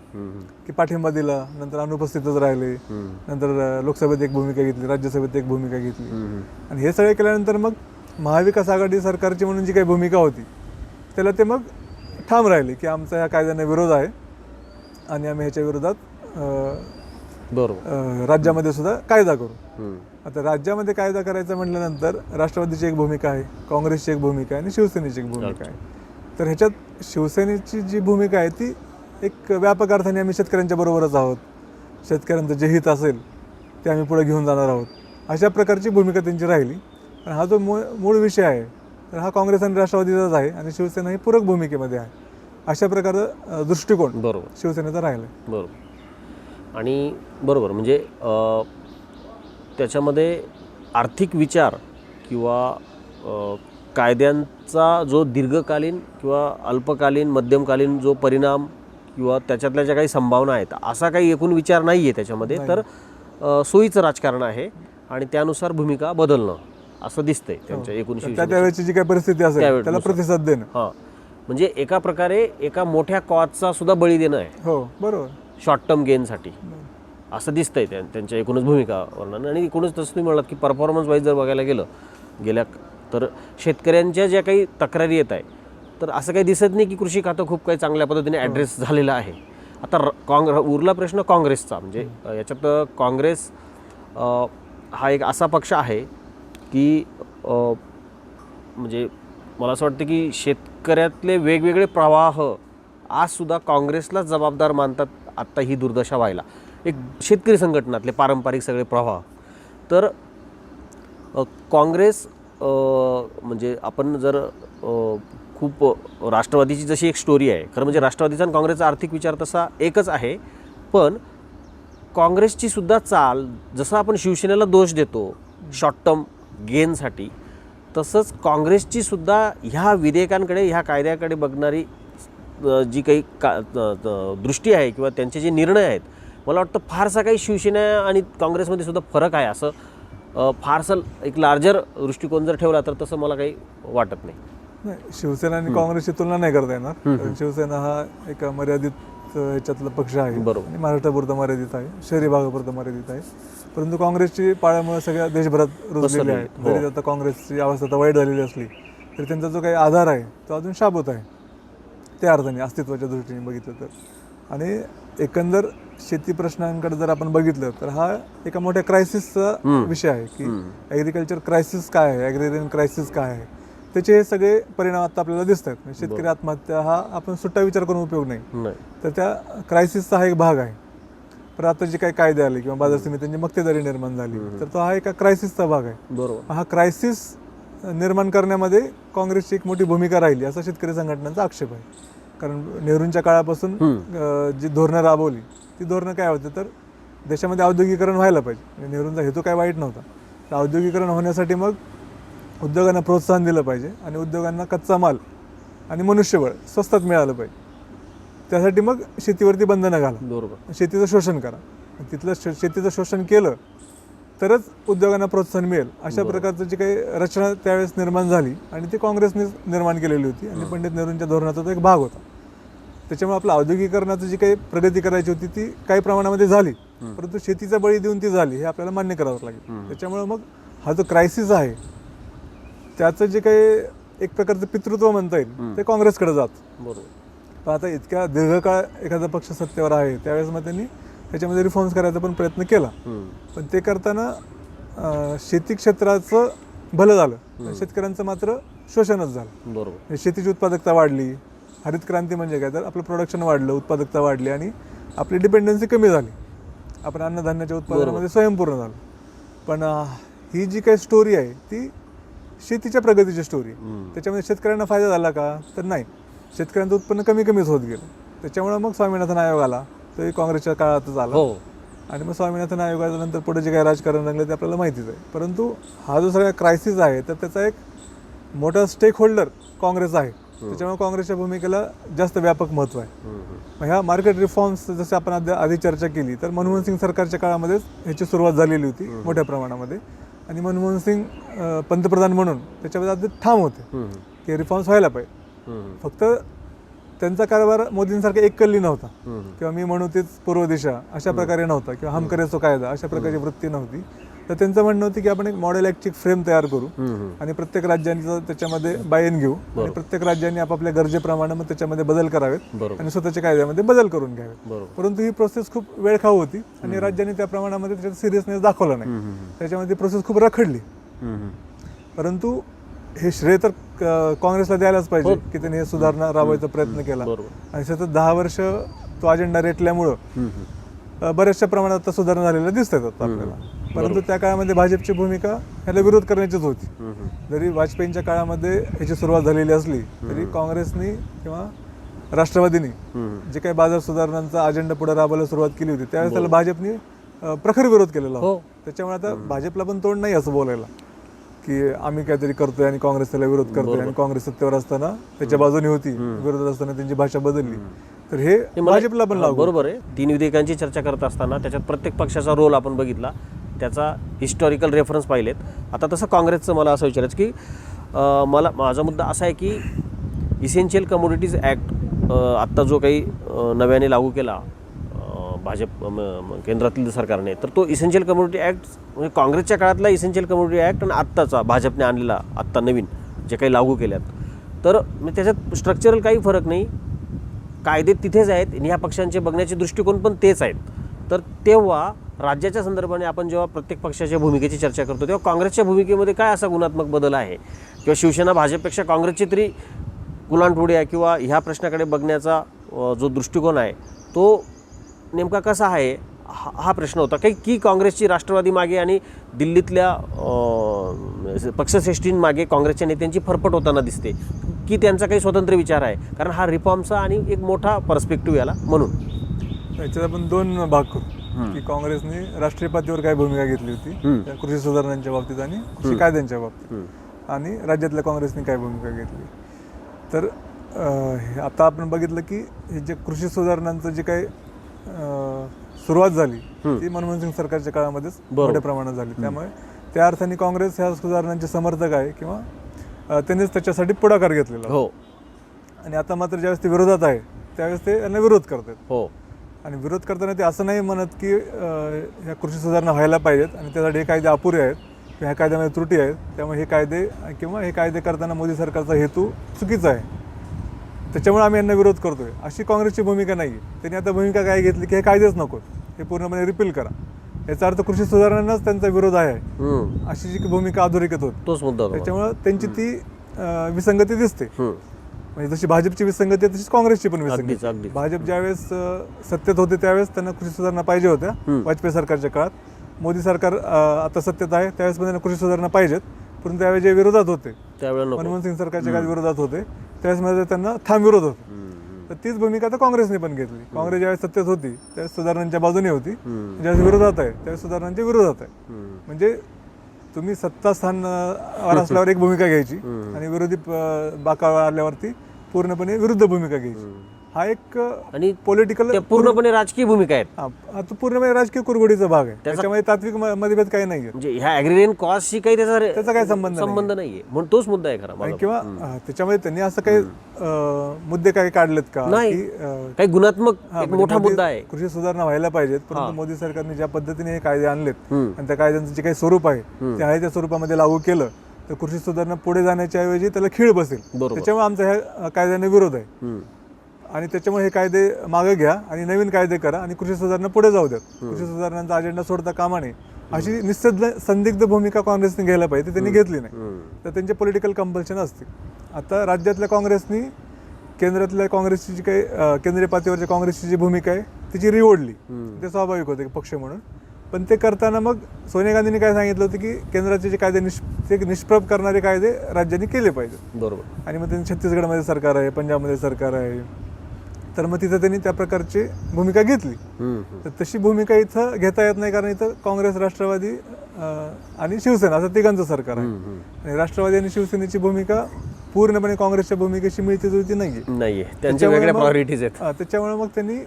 की पाठिंबा दिला, नंतर अनुपस्थितच राहिले, नंतर लोकसभेत एक भूमिका घेतली, राज्यसभेत एक भूमिका घेतली. आणि हे सगळे केल्यानंतर मग महाविकास आघाडी सरकारची म्हणून जी काही भूमिका होती त्याला ते मग ठाम राहिले की आमचा ह्या कायद्याने विरोध आहे आणि आम्ही ह्याच्या विरोधात राज्यामध्ये सुद्धा कायदा करू. आता राज्यामध्ये कायदा करायचा म्हटल्यानंतर राष्ट्रवादीची एक भूमिका आहे, काँग्रेसची एक भूमिका आहे आणि शिवसेनेची एक भूमिका आहे. तर ह्याच्यात शिवसेनेची जी भूमिका आहे ती एक व्यापक अर्थाने आम्ही शेतकऱ्यांच्या बरोबरच आहोत, शेतकऱ्यांचं जे हित असेल ते आम्ही पुढे घेऊन जाणार आहोत, अशा प्रकारची भूमिका त्यांची राहिली. पण हा जो मूळ विषय आहे तर हा काँग्रेस आणि राष्ट्रवादीचाच आहे आणि शिवसेना ही पूरक भूमिकेमध्ये आहे. अशा प्रकारचा दृष्टिकोन शिवसेनेचा राहिला. बरोबर. आणि बरोबर म्हणजे त्याच्यामध्ये आर्थिक विचार किंवा कायद्यांचा जो दीर्घकालीन किंवा अल्पकालीन मध्यमकालीन जो परिणाम किंवा त्याच्यातल्या ज्या काही संभावना आहेत असा काही एकूण विचार नाही आहे त्याच्यामध्ये, तर सोयीचं राजकारण आहे आणि त्यानुसार भूमिका बदलणं असं दिसतंय त्यांच्या एकूण त्यावेळेची जी काही परिस्थिती असेल त्याला प्रतिसाद देणं. हां, म्हणजे एका प्रकारे एका मोठ्या कॉजचा सुद्धा बळी देणं आहे. हो बरोबर, शॉर्ट टर्म गेनसाठी असं दिसतंय त्यांच्या एकूणच भूमिकावरनं. आणि एकूणच तसं तुम्ही म्हणालात की परफॉर्मन्स वाईज जर बघायला गेलं तर शेतकऱ्यांच्या ज्या काही तक्रारी येत आहे तर असं काही दिसत नाही की कृषी खातं खूप काही चांगल्या पद्धतीने ॲड्रेस झालेलं आहे. आता उरला प्रश्न काँग्रेसचा. म्हणजे याच्यात काँग्रेस हा एक असा पक्ष आहे की म्हणजे मला असं वाटतं की शेतकऱ्यातले वेगवेगळे प्रवाह आजसुद्धा काँग्रेसलाच जबाबदार मानतात आत्ता ही दुर्दशा व्हायला. एक शेतकरी संघटनातले पारंपरिक सगळे प्रवाह. तर काँग्रेस म्हणजे आपण जर खूप राष्ट्रवादीची जशी एक स्टोरी आहे, खरं म्हणजे राष्ट्रवादीचा आणि काँग्रेसचा आर्थिक विचार तसा एकच आहे, पण काँग्रेसची सुद्धा चाल जसं आपण शिवसेनेला दोष देतो शॉर्ट टर्म गेनसाठी, तसंच काँग्रेसची सुद्धा ह्या विधेयकांकडे ह्या कायद्याकडे बघणारी जी काही दृष्टी आहे किंवा त्यांचे जे निर्णय आहेत, मला वाटतं फारसा काही शिवसेना आणि काँग्रेसमध्ये सुद्धा फरक आहे असं फारसं एक लार्जर दृष्टिकोन जर ठेवला तर तसं मला काही वाटत नाही. शिवसेना आणि काँग्रेसची तुलना नाही करता येणार, कारण शिवसेना हा एक मर्यादित ह्याच्यातला पक्ष आहे आणि महाराष्ट्रापुरता मर्यादित आहे, शहरी भागापुरता मर्यादित आहे. परंतु काँग्रेसची पाळ्यामुळे सगळ्या देशभरात रुजलेली आहे. जरी आता काँग्रेसची अवस्था आता वाईट झालेली असली तरी त्यांचा जो काही आधार आहे तो अजून शाबूत आहे त्या अर्थाने, अस्तित्वाच्या दृष्टीने बघितलं तर. आणि एकंदर शेती प्रश्नांकडे जर आपण बघितलं तर हा एका मोठ्या क्रायसिसचा विषय आहे की ॲग्रिकल्चर क्रायसिस काय आहे, ॲग्रेरियन क्रायसिस काय आहे, त्याचे हे सगळे परिणाम आता आपल्याला दिसत आहेत. शेतकरी आत्महत्या हा आपण सुट्टा विचार करून उपयोग नाही, तर त्या क्रायसिसचा हा एक भाग आहे. पण आता जे काही कायदे आले किंवा बाजार समित्यांची मक्तेदारी निर्माण झाली तर तो हा एका क्रायसिसचा भाग आहे. बरोबर, हा क्रायसिस निर्माण करण्यामध्ये काँग्रेसची एक मोठी भूमिका राहिली असा शेतकरी संघटनांचा आक्षेप आहे. कारण नेहरूंच्या काळापासून जी धोरणं राबवली ती धोरणं काय होतं तर देशामध्ये औद्योगिकरण व्हायला पाहिजे. नेहरूंचा हेतू काय वाईट नव्हता. तर औद्योगिकरण होण्यासाठी मग उद्योगांना प्रोत्साहन दिलं पाहिजे आणि उद्योगांना कच्चा माल आणि मनुष्यबळ स्वस्तात मिळालं पाहिजे. त्यासाठी मग शेतीवरती बंधनं घाला, बरोबर, शेतीचं शोषण करा. तिथलं शेतीचं शोषण केलं तरच उद्योगांना प्रोत्साहन मिळेल. अशा प्रकारचं जी काही रचना त्यावेळेस निर्माण झाली आणि ती काँग्रेसने निर्माण केलेली होती आणि पंडित नेहरूंच्या धोरणाचा तो एक भाग होता. त्याच्यामुळे आपलं औद्योगिकरणाची जी काही प्रगती करायची होती ती काही प्रमाणामध्ये झाली, परंतु शेतीचा बळी देऊन ती झाली हे आपल्याला मान्य करावं लागेल. त्याच्यामुळे मग हा जो क्रायसिस आहे त्याचं जे काही एक प्रकारचं पितृत्व म्हणता येईल ते काँग्रेसकडे जातं. बरोबर. पण आता इतक्या दीर्घकाळ एखादा पक्ष सत्तेवर आहे त्यावेळेस मग त्यांनी त्याच्यामध्ये रिफॉर्म्स करायचा पण प्रयत्न केला, पण ते करताना शेती क्षेत्राचं भलं झालं, शेतकऱ्यांचं मात्र शोषणच झालं. बरोबर, शेतीची उत्पादकता वाढली, हरित क्रांती म्हणजे काय तर आपलं प्रोडक्शन वाढलं, उत्पादकता वाढली आणि आपली डिपेंडन्सी कमी झाली. आपण अन्नधान्याच्या उत्पादनामध्ये स्वयंपूर्ण झालो. पण ही जी काही स्टोरी आहे ती शेतीच्या प्रगतीची स्टोरी. त्याच्यामध्ये शेतकऱ्यांना फायदा झाला का तर नाही, शेतकऱ्यांचं उत्पन्न कमीच होत गेलं. त्याच्यामुळे मग स्वामीनाथन आयोग आला, तोही काँग्रेसच्या काळातच आला. आणि मग स्वामीनाथन आयोगानंतर पुढे जे काही राजकारण रंगलं ते आपल्याला माहितीच आहे. परंतु हा जो सगळा क्रायसिस आहे तर त्याचा एक मोठा स्टेक होल्डर काँग्रेस आहे. त्याच्यामुळे काँग्रेसच्या भूमिकेला जास्त व्यापक महत्त्व आहे. मग ह्या मार्केट रिफॉर्म्स जसे आपण आधी चर्चा केली तर मनमोहन सिंग सरकारच्या काळामध्येच ह्याची सुरुवात झालेली होती मोठ्या प्रमाणामध्ये. आणि मनमोहन सिंग पंतप्रधान म्हणून त्याच्यामध्ये आधी ठाम होते की रिफॉर्म्स व्हायला पाहिजे. फक्त त्यांचा कारभार मोदींसारखा एककल्ली नव्हता किंवा मी म्हणू तेच पूर्व दिशा अशा प्रकारे नव्हता किंवा हम करे सो कायदा अशा प्रकारची वृत्ती नव्हती. तर त्यांचं म्हणणं होतं की आपण एक मॉडेल ॲक्टची फ्रेम तयार करू आणि प्रत्येक राज्यांचं त्याच्यामध्ये बायन घेऊ आणि प्रत्येक राज्यांनी आपापल्या गरजेप्रमाणे मग त्याच्यामध्ये बदल करावेत आणि स्वतःच्या कायद्यामध्ये बदल करून घ्यावेत. परंतु ही प्रोसेस खूप वेळखाऊ होती आणि राज्यांनी त्या प्रमाणामध्ये त्याच्यात सिरियसनेस दाखवला नाही. त्याच्यामध्ये प्रोसेस खूप रखडली. परंतु हे श्रेय तर काँग्रेसला द्यायलाच पाहिजे की त्यांनी हे सुधारणा राबवायचा प्रयत्न केला आणि सतत 10 वर्ष तो अजेंडा रेटल्यामुळं बऱ्याचशा प्रमाणात आता सुधारणा झालेल्या दिसतात आपल्याला. परंतु त्या काळामध्ये भाजपची भूमिका ह्याला विरोध करण्याचीच होती. जरी वाजपेयींच्या काळामध्ये ह्याची सुरुवात झालेली असली तरी काँग्रेसनी किंवा राष्ट्रवादीने जे काही बाजार सुधारणांचा अजेंडा पुढे राबवायला सुरुवात केली होती त्यावेळेस त्याला भाजपने प्रखर विरोध केलेला होता. त्याच्यामुळे आता भाजपला पण तोड नाही असं बोलायला की आम्ही काहीतरी करतोय आणि काँग्रेस त्याला विरोध करतोय आणि काँग्रेस सत्तेवर असताना त्याच्या बाजूने होती, विरोधात असताना त्यांची भाषा बदलली. तर हे भाजपला पण लागू. बरोबर आहे. 3 विधेयकांची चर्चा करत असताना त्याच्यात प्रत्येक पक्षाचा रोल आपण बघितला, त्याचा हिस्टॉरिकल रेफरन्स पाहिलेत. आता तसं काँग्रेसचं मला असं विचारायचं की माझा मुद्दा असा आहे की इसेन्शियल कमोडिटीज ॲक्ट आत्ता जो काही नव्याने लागू केला भाजप केंद्रातील सरकारने, तर तो इसेन्शियल कमोडिटी ॲक्ट म्हणजे काँग्रेसच्या काळातला इसेन्शियल कमोडिटी ॲक्ट आणि आत्ताचा भाजपने आणलेला आत्ता नवीन जे काही लागू केल्यात, तर त्याच्यात स्ट्रक्चरल काही फरक नाही, कायदे तिथेच आहेत आणि ह्या पक्षांचे बघण्याचे दृष्टिकोन पण तेच आहेत. तर तेव्हा राज्याच्या संदर्भाने आपण जेव्हा प्रत्येक पक्षाच्या भूमिकेची चर्चा करतो तेव्हा काँग्रेसच्या भूमिकेमध्ये काय असा गुणात्मक बदल आहे किंवा शिवसेना भाजपपेक्षा काँग्रेसची तरी गुलांटोडी आहे किंवा ह्या प्रश्नाकडे बघण्याचा जो दृष्टिकोन आहे तो नेमका कसा आहे हा प्रश्न होता. की काँग्रेसची राष्ट्रवादी मागे आणि दिल्लीतल्या पक्षश्रेष्ठींमागे काँग्रेसच्या नेत्यांची फरफट होताना दिसते, की त्यांचा काही स्वतंत्र विचार आहे, कारण हा रिफॉर्मचा आणि एक मोठा पर्स्पेक्टिव्ह याला म्हणून. याच्यात आपण 2 भाग करू की काँग्रेसने राष्ट्रीय पातळीवर काय भूमिका घेतली होती त्या कृषी सुधारणांच्या बाबतीत आणि कृषी कायद्यांच्या बाबतीत, आणि राज्यातल्या काँग्रेसने काय भूमिका घेतली. तर आता आपण बघितलं की हे जे कृषी सुधारणांचं जे काही सुरुवात झाली ती मनमोहन सिंग सरकारच्या काळामध्येच मोठ्या प्रमाणात झाली. त्यामुळे त्या अर्थाने काँग्रेस ह्या सुधारणांचे समर्थक आहे किंवा त्यांनीच त्याच्यासाठी पुढाकार घेतलेला हो. आणि आता मात्र ज्यावेळेस ते विरोधात आहे त्यावेळेस ते यांना विरोध करतात हो. आणि विरोध करताना ते असं नाही म्हणत की ह्या कृषी सुधारणा व्हायला पाहिजेत आणि त्यासाठी हे कायदे अपुरे आहेत किंवा ह्या कायद्यामध्ये त्रुटी आहेत, त्यामुळे हे कायदे किंवा हे कायदे करताना मोदी सरकारचा हेतू चुकीचा आहे, त्याच्यामुळे आम्ही यांना विरोध करतोय, अशी काँग्रेसची भूमिका नाही आहे. त्यांनी आता भूमिका काय घेतली की हे कायदेच नकोत, हे पूर्णपणे रिपील करा, याचा अर्थ कृषी सुधारणांनाच त्यांचा विरोध आहे अशी जी भूमिका अधोरेखित होती. तोच मुद्दा. त्याच्यामुळे त्यांची ती विसंगती दिसते. म्हणजे जशी भाजपची विसंगती आहे तशीच काँग्रेसची पण विसंगती. भाजप ज्यावेळेस सत्तेत होते त्यावेळेस त्यांना कृषी सुधारणा पाहिजे होत्या वाजपेयी सरकारच्या काळात. मोदी सरकार आता सत्तेत आहे त्यावेळेस पण त्यांना कृषी सुधारणा पाहिजेत, परंतु त्यावेळेस जे विरोधात होते मनमोहन सिंग सरकारच्या काळात विरोधात होते त्यावेळेस मध्ये त्यांना ठाम विरोध होता. तर तीच भूमिका आता काँग्रेसने पण घेतली. काँग्रेस ज्यावेळेस सत्तेत होती त्यावेळेस सुधारणांच्या बाजूने होती, ज्यावेळेस विरोधात आहे त्यावेळेस सुधारणांच्या विरोधात आहे. म्हणजे तुम्ही सत्ता स्थानावर असल्यावर एक भूमिका घ्यायची आणि विरोधी बाकावर आल्यावरती पूर्णपणे विरुद्ध भूमिका घ्यायची. हा एक आणि पॉलिटिकल पूर्णपणे राजकीय भूमिका आहेत. हा तो पूर्णपणे राजकीय कुरघोडीचा भाग आहे, त्याच्यामध्ये तात्विक मतभेद काही नाहीये. म्हणजे ह्या ॲग्रिरियन कॉस्टशी काही त्याचा काही संबंध नाहीये, म्हणून तोच मुद्दा आहे खरा. किंवा त्याच्यामध्ये त्यांनी असं काही मुद्दे काही काढलेत का नाही, काही गुणात्मक मोठा मुद्दा आहे. कृषी सुधारणा व्हायला पाहिजेत, परंतु मोदी सरकारने ज्या पद्धतीने हे कायदे आणलेत आणि त्या कायद्यांचं जे काही स्वरूप आहे ते आहे त्या स्वरूपामध्ये लागू केलं तर कृषी सुधारणा पुढे जाण्याच्या ऐवजी त्याला खीळ बसेल. त्याच्यामुळे आमचा ह्या कायद्याने विरोध आहे आणि त्याच्यामुळे हे कायदे मागे घ्या आणि नवीन कायदे करा आणि कृषी सुधारणा पुढे जाऊ द्यात. कृषी सुधारणांचा अजेंडा सोडता कामा नये अशी संदिग्ध भूमिका काँग्रेसने घ्यायला पाहिजे, ती त्यांनी घेतली नाही. तर त्यांचे पॉलिटिकल कंपल्शन असते. आता राज्यातल्या काँग्रेसनी केंद्रातल्या काँग्रेसची जी काही केंद्रीय पातळीवरच्या काँग्रेसची जी भूमिका आहे तिची रिओढली, ते स्वाभाविक होते पक्ष म्हणून. पण ते करताना मग सोनिया गांधींनी काय सांगितलं होतं की केंद्राचे जे कायदे निष्प्रभ करणारे कायदे राज्यांनी केले पाहिजेत. बरोबर. आणि मग त्यांनी छत्तीसगडमध्ये सरकार आहे, पंजाबमध्ये सरकार आहे, तर मग तिथं त्यांनी त्या प्रकारची भूमिका घेतली. तर तशी भूमिका इथं घेता येत नाही, कारण इथं काँग्रेस, राष्ट्रवादी आणि शिवसेना असं तिघांचं सरकार आहे आणि राष्ट्रवादी आणि शिवसेनेची भूमिका पूर्णपणे काँग्रेसच्या भूमिकेशी मिळती जुळती नाहीये. त्यांच्या वेगळ्या प्रायोरिटीज आहेत. त्याच्यामुळे मग त्यांनी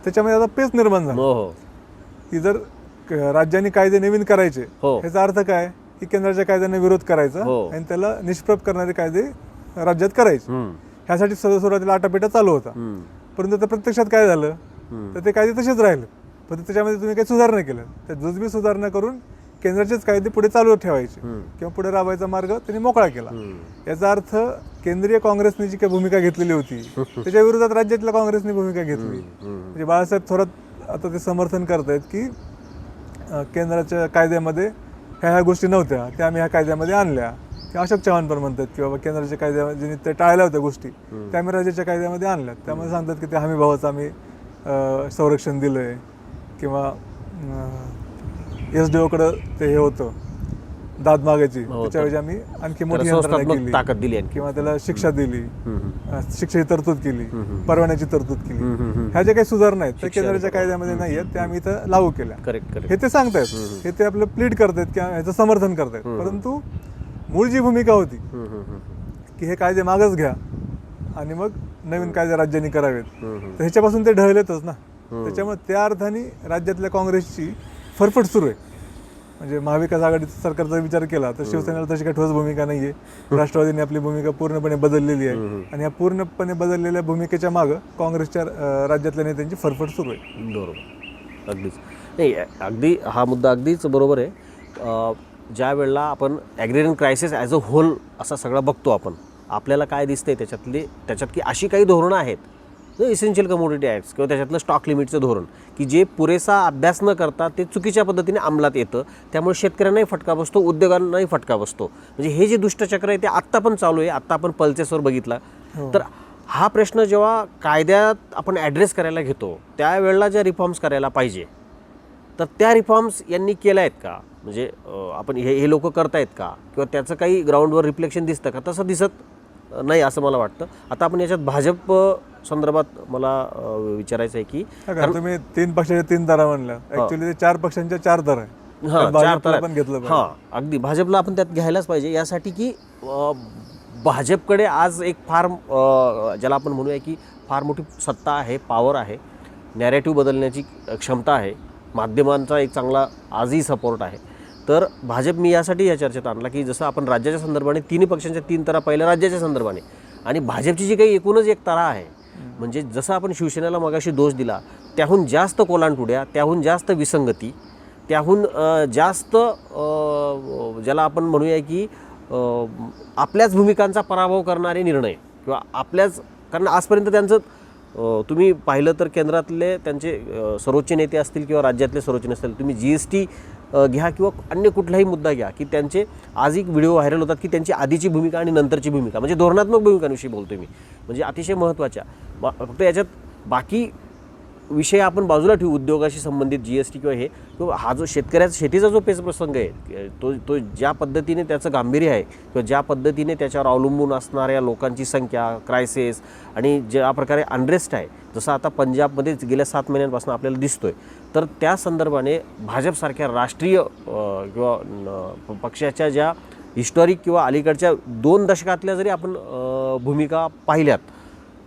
त्याच्यामध्ये आता पेच निर्माण झाला की जर राज्यांनी कायदे नवीन करायचे ह्याचा अर्थ काय की केंद्राच्या कायद्यांना विरोध करायचा आणि त्याला निष्प्रभ करणारे कायदे राज्यात करायचे. ह्यासाठी सुरुवातीला आटापिटा चालू होता, परंतु आता प्रत्यक्षात काय झालं तर ते कायदे तसेच राहिले, पण त्याच्यामध्ये तुम्ही काही सुधारणा केल्या, त्या जुजबी सुधारणा करून केंद्राचेच कायदे पुढे चालू ठेवायचे किंवा पुढे राबवायचा मार्ग त्यांनी मोकळा केला. याचा अर्थ केंद्रीय काँग्रेसने जी काही भूमिका घेतलेली होती त्याच्या विरोधात राज्यातल्या काँग्रेसने भूमिका घेतली. म्हणजे बाळासाहेब थोरात आता ते समर्थन करतायत की केंद्राच्या कायद्यामध्ये ह्या गोष्टी नव्हत्या त्या आम्ही ह्या कायद्यामध्ये आणल्या. किंवा अशोक चव्हाण पण म्हणतात की बाबा केंद्राच्या कायद्यामध्ये ते टाळल्या होत्या गोष्टी त्या आम्ही राज्याच्या कायद्यामध्ये आणल्यात. त्यामुळे सांगतात की ते हमी भावाचं आम्ही संरक्षण दिलंय किंवा SDOकडं ते हे होतं दाद मागायची त्याच्याऐवजी आम्ही आणखी मोठी यंत्रणा केली किंवा त्याला शिक्षा दिली, शिक्षेची तरतूद केली, परवान्याची तरतूद केली. ह्या ज्या काही सुधारणा आहेत त्या केंद्राच्या कायद्यामध्ये नाही आहेत, त्या आम्ही इथं लागू केल्या. हे ते सांगतायत, हे ते आपलं प्लीड करतायत किंवा ह्याचं समर्थन करतायत. परंतु मूळ जी भूमिका होती की हे कायदे मागच घ्या आणि मग नवीन कायदे राज्यांनी करावेत, तर ह्याच्यापासून ते ढळलेतच ना. त्याच्यामुळे त्या अर्थाने राज्यातल्या काँग्रेसची फरफट सुरू आहे. म्हणजे महाविकास आघाडीचा सरकारचा विचार केला तर शिवसेनेला तशी काही ठोस भूमिका नाही आहे. राष्ट्रवादीने आपली भूमिका पूर्णपणे बदललेली आहे आणि या पूर्णपणे बदललेल्या भूमिकेच्या मागं काँग्रेसच्या राज्यातल्या नेत्यांची फरफट सुरू आहे. बरोबर, अगदीच. नाही, अगदी हा मुद्दा अगदीच बरोबर आहे. ज्या वेळेला आपण ॲग्रेरियन क्रायसिस ॲज अ होल असा सगळा बघतो आपण, आपल्याला काय दिसतंय त्याच्यात की अशी काही धोरणं आहेत, इसेन्शियल कमोडिटी ॲक्ट्स किंवा त्याच्यातलं स्टॉक लिमिटचं धोरण की जे पुरेसा अभ्यास न करता ते चुकीच्या पद्धतीने अंमलात येतं. त्यामुळे शेतकऱ्यांनाही फटका बसतो, उद्योगांनाही फटका बसतो. म्हणजे हे जे दुष्टचक्र आहे ते आत्ता पण चालू आहे. आत्ता आपण पल्सेसवर बघितला तर हा प्रश्न जेव्हा कायद्यात आपण ॲड्रेस करायला घेतो त्यावेळेला ज्या रिफॉर्म्स करायला पाहिजे तर त्या रिफॉर्म्स यांनी केल्या आहेत का? म्हणजे आपण हे लोक करतायत का किंवा त्याचं काही ग्राउंडवर रिफ्लेक्शन दिसतं का? तसं दिसत नाही असं मला वाटतं. आता आपण याच्यात भाजप संदर्भात मला विचारायचं आहे की तुम्ही 3 पक्षाच्या 3 दरा म्हणल्या, ऍक्च्युली ते 4 पक्षांच्या 4 दर आहे. भाजपला पण घेतलं पाहिजे. अगदी भाजपला आपण त्यात घ्यायलाच पाहिजे यासाठी की भाजपकडे आज एक फार ज्याला आपण म्हणूया की फार मोठी सत्ता आहे, पॉवर आहे, नॅरेटिव्ह बदलण्याची क्षमता आहे, माध्यमांचा एक चांगला आजही सपोर्ट आहे. तर भाजप मी यासाठी या चर्चेत आणला की जसं आपण राज्याच्या संदर्भाने 3 पक्षांच्या 3 तरा पहिल्या राज्याच्या संदर्भाने आणि भाजपची जी काही एकूणच एक तरा आहे, म्हणजे जसं आपण शिवसेनेला मगाशी दोष दिला त्याहून जास्त कोलांटुड्या, त्याहून जास्त विसंगती, त्याहून जास्त ज्याला आपण म्हणूया की आपल्याच भूमिकांचा पराभव करणारे निर्णय किंवा आपल्याच, कारण आजपर्यंत त्यांचं तुम्ही पाहिलं तर केंद्रातले त्यांचे सर्वोच्च नेते असतील किंवा राज्यातले सर्वोच्च नेते असतील, तुम्ही GST घ्या किंवा अन्य कुठलाही मुद्दा घ्या की त्यांचे आज एक व्हिडिओ व्हायरल होतात की त्यांची आधीची भूमिका आणि नंतरची भूमिका, म्हणजे धोरणात्मक भूमिकांविषयी बोलतोय मी, म्हणजे अतिशय महत्त्वाच्या. फक्त याच्यात बाकी विषय आपण बाजूला ठेवू, उद्योगाशी संबंधित GST किंवा हा जो शेतीचा जो पेचप्रसंग आहे तो ज्या पद्धतीने त्याचं गांभीर्य आहे किंवा ज्या पद्धतीने त्याच्यावर अवलंबून असणाऱ्या लोकांची संख्या, क्रायसिस आणि ज्या प्रकारे अनरेस्ट आहे, जसं आता पंजाबमध्ये गेल्या 7 महिन्यांपासून आपल्याला दिसतोय, तर त्या संदर्भाने भाजपसारख्या राष्ट्रीय किंवा पक्षाच्या ज्या हिस्टॉरिक किंवा अलीकडच्या 2 दशकातल्या जरी आपण भूमिका पाहिल्यात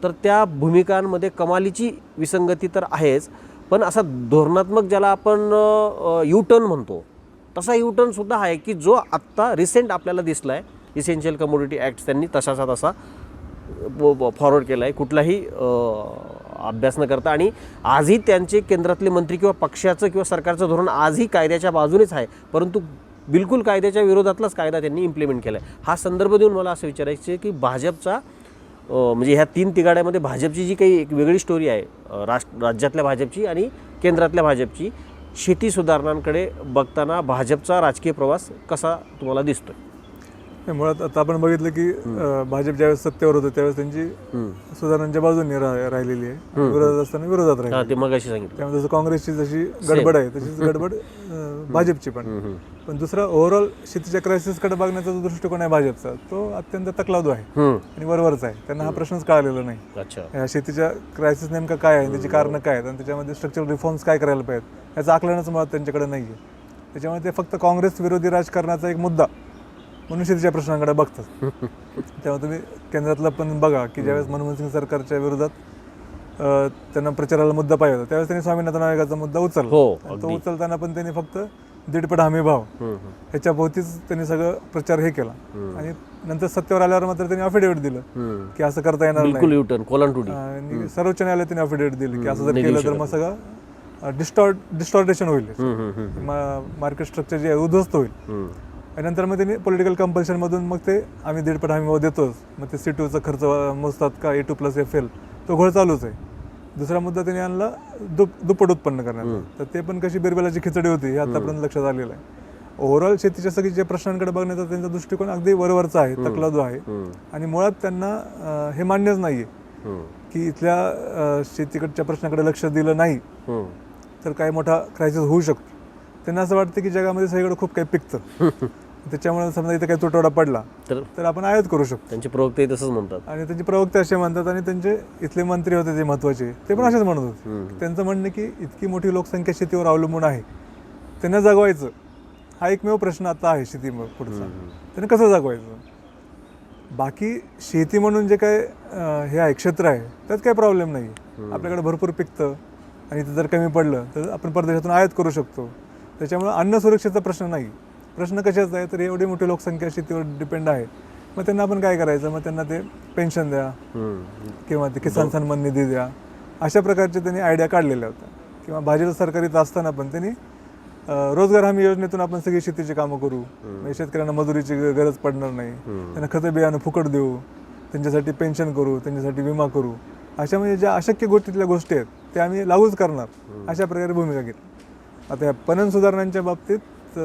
तर त्या भूमिकांमध्ये कमालीची विसंगती तर आहेच, पण असा धोरणात्मक ज्याला आपण U-टर्न म्हणतो तसा U-टर्नसुद्धा आहे की जो आत्ता रिसेंट आपल्याला दिसला आहे. इसेन्शियल कमोडिटी ॲक्ट्स त्यांनी तसाचा तसा फॉरवर्ड केला आहे, कुठलाही अभ्यास न करता. आणि आजही त्यांचे केंद्रातले मंत्री किंवा पक्षाचं किंवा सरकारचं धोरण आजही कायद्याच्या बाजूनेच आहे, परंतु बिलकुल कायद्याच्या विरोधातलाच कायदा त्यांनी इम्प्लिमेंट केला आहे. हा संदर्भ देऊन मला असं विचारायचं आहे की भाजपचा म्हणजे ह्या 3 तिघाड्यामध्ये भाजपची जी काही एक वेगळी स्टोरी आहे, राज्यातल्या भाजपची आणि केंद्रातल्या भाजपची, शेती सुधारणांकडे बघताना भाजपचा राजकीय प्रवास कसा तुम्हाला दिसतोय? मुळात आता आपण बघितलं की भाजप ज्यावेळेस सत्तेवर होतं त्यावेळेस त्यांची सुधारणांच्या बाजूने राहिलेली आहे, विरोधात असताना विरोधात राहिली. ते मगाशी सांगितलं. त्यामुळे जसं काँग्रेसची जशी गडबड आहे तशीच गडबड भाजपची पण दुसरा ओव्हरऑल शेतीच्या क्रायसिसकडे बघण्याचा जो दृष्टिकोन आहे भाजपचा तो अत्यंत तकलादू आहे आणि वरवरचा आहे. त्यांना हा प्रश्नच कळालेला नाही. शेतीच्या क्रायसिस नेमका काय आहे, त्याची कारणं काय आहेत आणि त्याच्यामध्ये स्ट्रक्चरल रिफॉर्म्स काय करायला पाहिजेत याचं आकलनच मुळात त्यांच्याकडे नाही आहे. त्याच्यामुळे ते फक्त काँग्रेस विरोधी राजकारणाचा एक मुद्दा म्हणून शेतीच्या प्रश्नांकडे बघतात. तेव्हा तुम्ही केंद्रातलं पण बघा की ज्यावेळेस मनमोहन सिंग सरकारच्या विरोधात त्यांना प्रचाराला मुद्दा पाहिजे होता त्यावेळेस त्यांनी स्वामीनाथन आयोगाचा मुद्दा उचलला. तो उचलताना पण त्यांनी फक्त 1.5 हमी भाव ह्याच्या भोवतीच त्यांनी सगळं प्रचार हे केला आणि नंतर सत्तेवर आल्यावर मात्र त्यांनी अफिडेव्हिट दिलं की असं करता येणार नाही. आणि सर्वोच्च न्यायालयात त्यांनी अफिडेव्हिट दिली की असं जर केलं तर मग सगळं डिस्टॉर्टेशन होईल, मार्केट स्ट्रक्चर जे आहे उद्ध्वस्त होईल. आणि नंतर मग त्यांनी पॉलिटिकल कंपल्शनमधून मग ते आम्ही 1.5 हमी भाव देतोच, मग ते C2चा खर्च मोजतात का A2+FL, तो घोळ चालूच आहे. दुसरा मुद्दा त्यांनी आणला दुप्पट उत्पन्न करण्याचा, तर ते पण कशी बिरबलाची खिचडी होती हे आतापर्यंत लक्षात आलेलं आहे. ओव्हरऑल शेतीच्या सगळ्या प्रश्नांकडे बघण्याचा त्यांचा दृष्टिकोन अगदी वरवरचा आहे, तकलादू आहे आणि मुळात त्यांना हे मान्यच नाही आहे की इथल्या शेतीकडच्या प्रश्नाकडे लक्ष दिलं नाही तर काय मोठा क्रायसिस होऊ शकतो. त्यांना असं वाटतं की जगामध्ये सगळीकडे खूप काही पिकतं, त्याच्यामुळे समजा इथे काही तुटवडा पडला तर आपण आयात करू शकतो. त्यांचे प्रवक्ते तसंच म्हणतात आणि त्यांचे प्रवक्ते असे म्हणतात आणि त्यांचे इथले मंत्री होते जे महत्वाचे ते पण असेच म्हणत होते. त्यांचं म्हणणं की इतकी मोठी लोकसंख्या शेतीवर अवलंबून आहे, त्यांना जगवायचं हा एकमेव प्रश्न आता आहे शेती पुढचा, त्यांना कसं जगवायचं. बाकी शेती म्हणून जे काय हे आहे क्षेत्र आहे त्यात काही प्रॉब्लेम नाही. आपल्याकडे भरपूर पिकतं आणि ते जर कमी पडलं तर आपण परदेशातून आयात करू शकतो. त्याच्यामुळे अन्न सुरक्षेचा प्रश्न नाही. प्रश्न कशाचा आहे तर एवढी मोठी लोकसंख्या शेतीवर डिपेंड आहे. मग त्यांना आपण काय करायचं, मग त्यांना ते पेन्शन द्या किंवा ते किसान सन्मान निधी द्या, अशा प्रकारचे त्यांनी आयडिया काढलेल्या होत्या. किंवा भाजप सरकारीत असताना पण त्यांनी रोजगार हमी योजनेतून आपण सगळी शेतीची कामं करू, म्हणजे शेतकऱ्यांना मजुरीची गरज पडणार नाही, त्यांना खतं बियाणं फुकट देऊ, त्यांच्यासाठी पेन्शन करू, त्यांच्यासाठी विमा करू, अशा म्हणजे ज्या अशक्य गोष्टीतल्या गोष्टी आहेत त्या आम्ही लागूच करणार, अशा प्रकारे भूमिका घेतली. आता या पणन सुधारणांच्या बाबतीत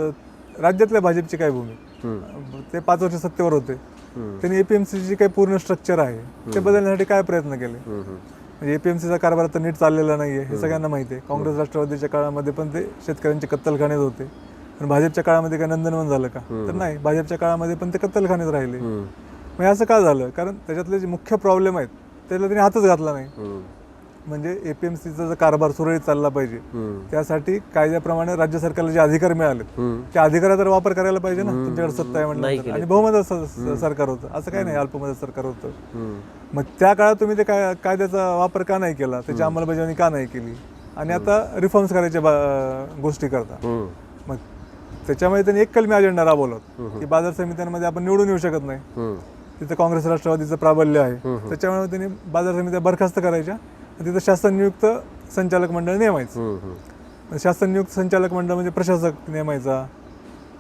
राज्यातल्या भाजपची काय भूमिका, ते 5 वर्ष सत्तेवर होते, त्यांनी APMCची काही पूर्ण स्ट्रक्चर आहे ते बदलण्यासाठी काय प्रयत्न केले. म्हणजे APMCचा कारभार तर नीट चाललेला नाही आहे हे सगळ्यांना माहिती आहे. काँग्रेस राष्ट्रवादीच्या काळामध्ये पण ते शेतकऱ्यांचे कत्तलखानेच होते, पण भाजपच्या काळामध्ये काय नंदनवन झालं का, तर नाही, भाजपच्या काळामध्ये पण ते कत्तलखानेच राहिले. मग असं का झालं, कारण त्याच्यातले जे मुख्य प्रॉब्लेम आहेत त्याला त्यांनी हातच घातला नाही. म्हणजे APMCचा जो कारभार सुरळीत चालला पाहिजे त्यासाठी कायद्याप्रमाणे राज्य सरकारला जे अधिकार मिळाले त्या अधिकाराचा वापर करायला पाहिजे ना. तुमच्याकडे सत्ता आहे म्हणलं आणि बहुमत सरकार होतं, असं काही नाही अल्पमत सरकार होतं. मग त्या काळात तुम्ही ते कायद्याचा वापर का नाही केला, त्याची अंमलबजावणी का नाही केली, आणि आता रिफॉर्म्स करायच्या गोष्टी करता. मग त्याच्यामध्ये त्यांनी एक कलमी अजेंडा राबवला की बाजार समित्यांमध्ये आपण निवडून येऊ शकत नाही, तिथं काँग्रेस राष्ट्रवादीचं प्राबल्य आहे, त्याच्यामुळे त्यांनी बाजार समित्या बरखास्त करायच्या, तिथं शासन नियुक्त संचालक मंडळ नेमायचं. शासन नियुक्त संचालक मंडळ म्हणजे प्रशासक नेमायचा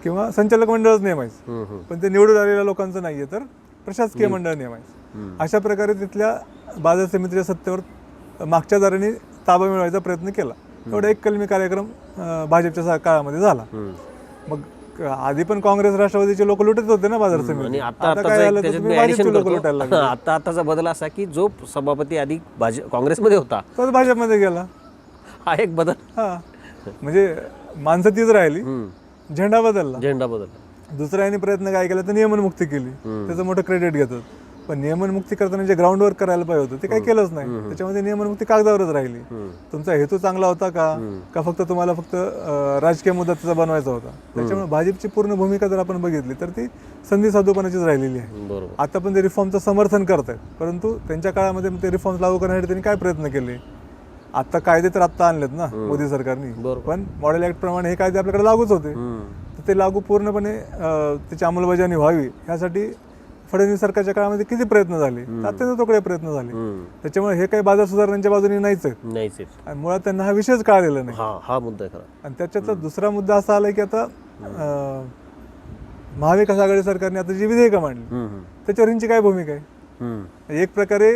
किंवा संचालक मंडळच नेमायचं, पण ते निवडून आलेल्या लोकांचं नाहीये तर प्रशासकीय मंडळ नेमायचं. अशा प्रकारे तिथल्या बाजार समितीच्या सत्तेवर मागच्या दाराने ताबा मिळवायचा प्रयत्न केला. एवढा एक कलमी कार्यक्रम भाजपच्या काळामध्ये झाला. मग आधी पण काँग्रेस राष्ट्रवादीचे लोक लुटत होते ना बाजार समिती, आताचा बदल असा की जो सभापती आधी काँग्रेसमध्ये होता तोच भाजपमध्ये गेला, हा एक बदल. हा म्हणजे माणसं तीच राहिली, झेंडा बदलला. दुसऱ्या यांनी प्रयत्न काय केला तर नियमनमुक्ती केली, त्याचं मोठं क्रेडिट घेतात. पण नियमनमुक्ती करताना जे ग्राउंड वर्क करायला पाहिजे होतं ते काही केलंच नाही. त्याच्यामध्ये नियमनमुक्ती कागदावरच राहिली. तुमचा हेतू चांगला होता का फक्त तुम्हाला फक्त राजकीय मुद्दा त्याचा बनवायचा होता. त्याच्यामुळे भाजपची पूर्ण भूमिका जर आपण बघितली तर ती संधी साधूपणाचीच राहिलेली आहे. आता पण ते रिफॉर्मचं समर्थन करतायत, परंतु त्यांच्या काळामध्ये ते रिफॉर्म लागू करण्यासाठी त्यांनी काय प्रयत्न केले. आता कायदे तर आत्ता आणलेत ना मोदी सरकारने, पण मॉडेल ऍक्ट प्रमाणे हे कायदे आपल्याकडे लागूच होते. तर ते लागू पूर्णपणे त्याची अंमलबजावणी व्हावी यासाठी फडणवीस सरकारच्या काळामध्ये किती प्रयत्न झाले, अत्यंत तोकडे प्रयत्न झाले. त्याच्यामुळे हे काही बाजार सुधारणांच्या बाजूने नाहीच आहेत. मुळात त्यांना हा विषयच कळलेला नाही, हा मुद्दा आहे खरा. आणि त्याच्यातला दुसरा मुद्दा असा आलाय की आता महाविकास आघाडी सरकारने आता जी विधेयकं मांडली त्याच्यावर यांची काय भूमिका आहे. एक प्रकारे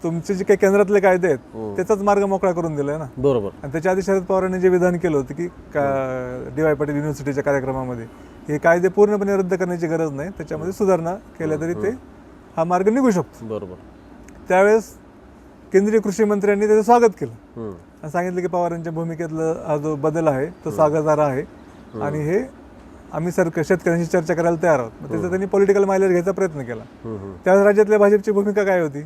तुमचे जे काही केंद्रातले कायदे आहेत त्याचाच मार्ग मोकळा करून दिलाय ना. बरोबर. आणि त्याच्या आधी शरद पवारांनी जे विधान केलं होतं की DY पाटील युनिव्हर्सिटीच्या कार्यक्रमामध्ये हे कायदे पूर्णपणे रद्द करण्याची गरज नाही, त्याच्यामध्ये सुधारणा केल्या तरी ते हा मार्ग निघू शकतो. बरोबर. त्यावेळेस केंद्रीय कृषी मंत्र्यांनी त्याचं स्वागत केलं आणि सांगितलं की पवारांच्या भूमिकेतला हा जो बदल आहे तो स्वागतार्ह आहे आणि हे आम्ही शेतकऱ्यांशी चर्चा करायला तयार आहोत. मग त्याचा त्यांनी पॉलिटिकल मायलेज घ्यायचा प्रयत्न केला. त्यावेळेस राज्यातल्या भाजपची भूमिका काय होती,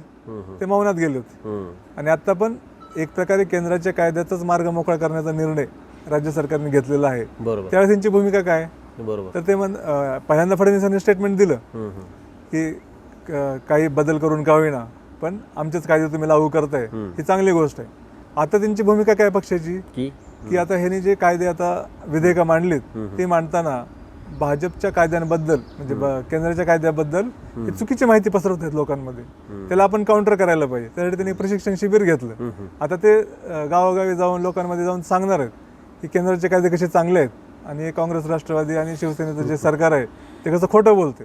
ते मौनात गेले होते. आणि आता पण एक प्रकारे केंद्राच्या कायद्याचाच मार्ग मोकळा करण्याचा निर्णय राज्य सरकारने घेतलेला आहे. त्यावेळेस त्यांची भूमिका काय, तर ते पहिल्यांदा फडणवीसांनी स्टेटमेंट दिलं की काही बदल करून का होईना पण आमचेच कायदे तुम्ही लागू करताय, ही चांगली गोष्ट आहे. आता त्यांची भूमिका काय पक्षाची की आता ह्यांनी जे कायदे आता विधेयकं मांडलीत ते मांडताना भाजपच्या कायद्यांबद्दल म्हणजे केंद्राच्या कायद्याबद्दल ही चुकीची माहिती पसरवत आहेत लोकांमध्ये, त्याला आपण काउंटर करायला पाहिजे. त्यासाठी त्यांनी प्रशिक्षण शिबिर घेतलं. आता ते गावोगावी जाऊन लोकांमध्ये जाऊन सांगणार आहेत की केंद्राचे कायदे कसे चांगले आहेत आणि काँग्रेस राष्ट्रवादी आणि शिवसेनेचं जे सरकार आहे ते कसं खोटं बोलते.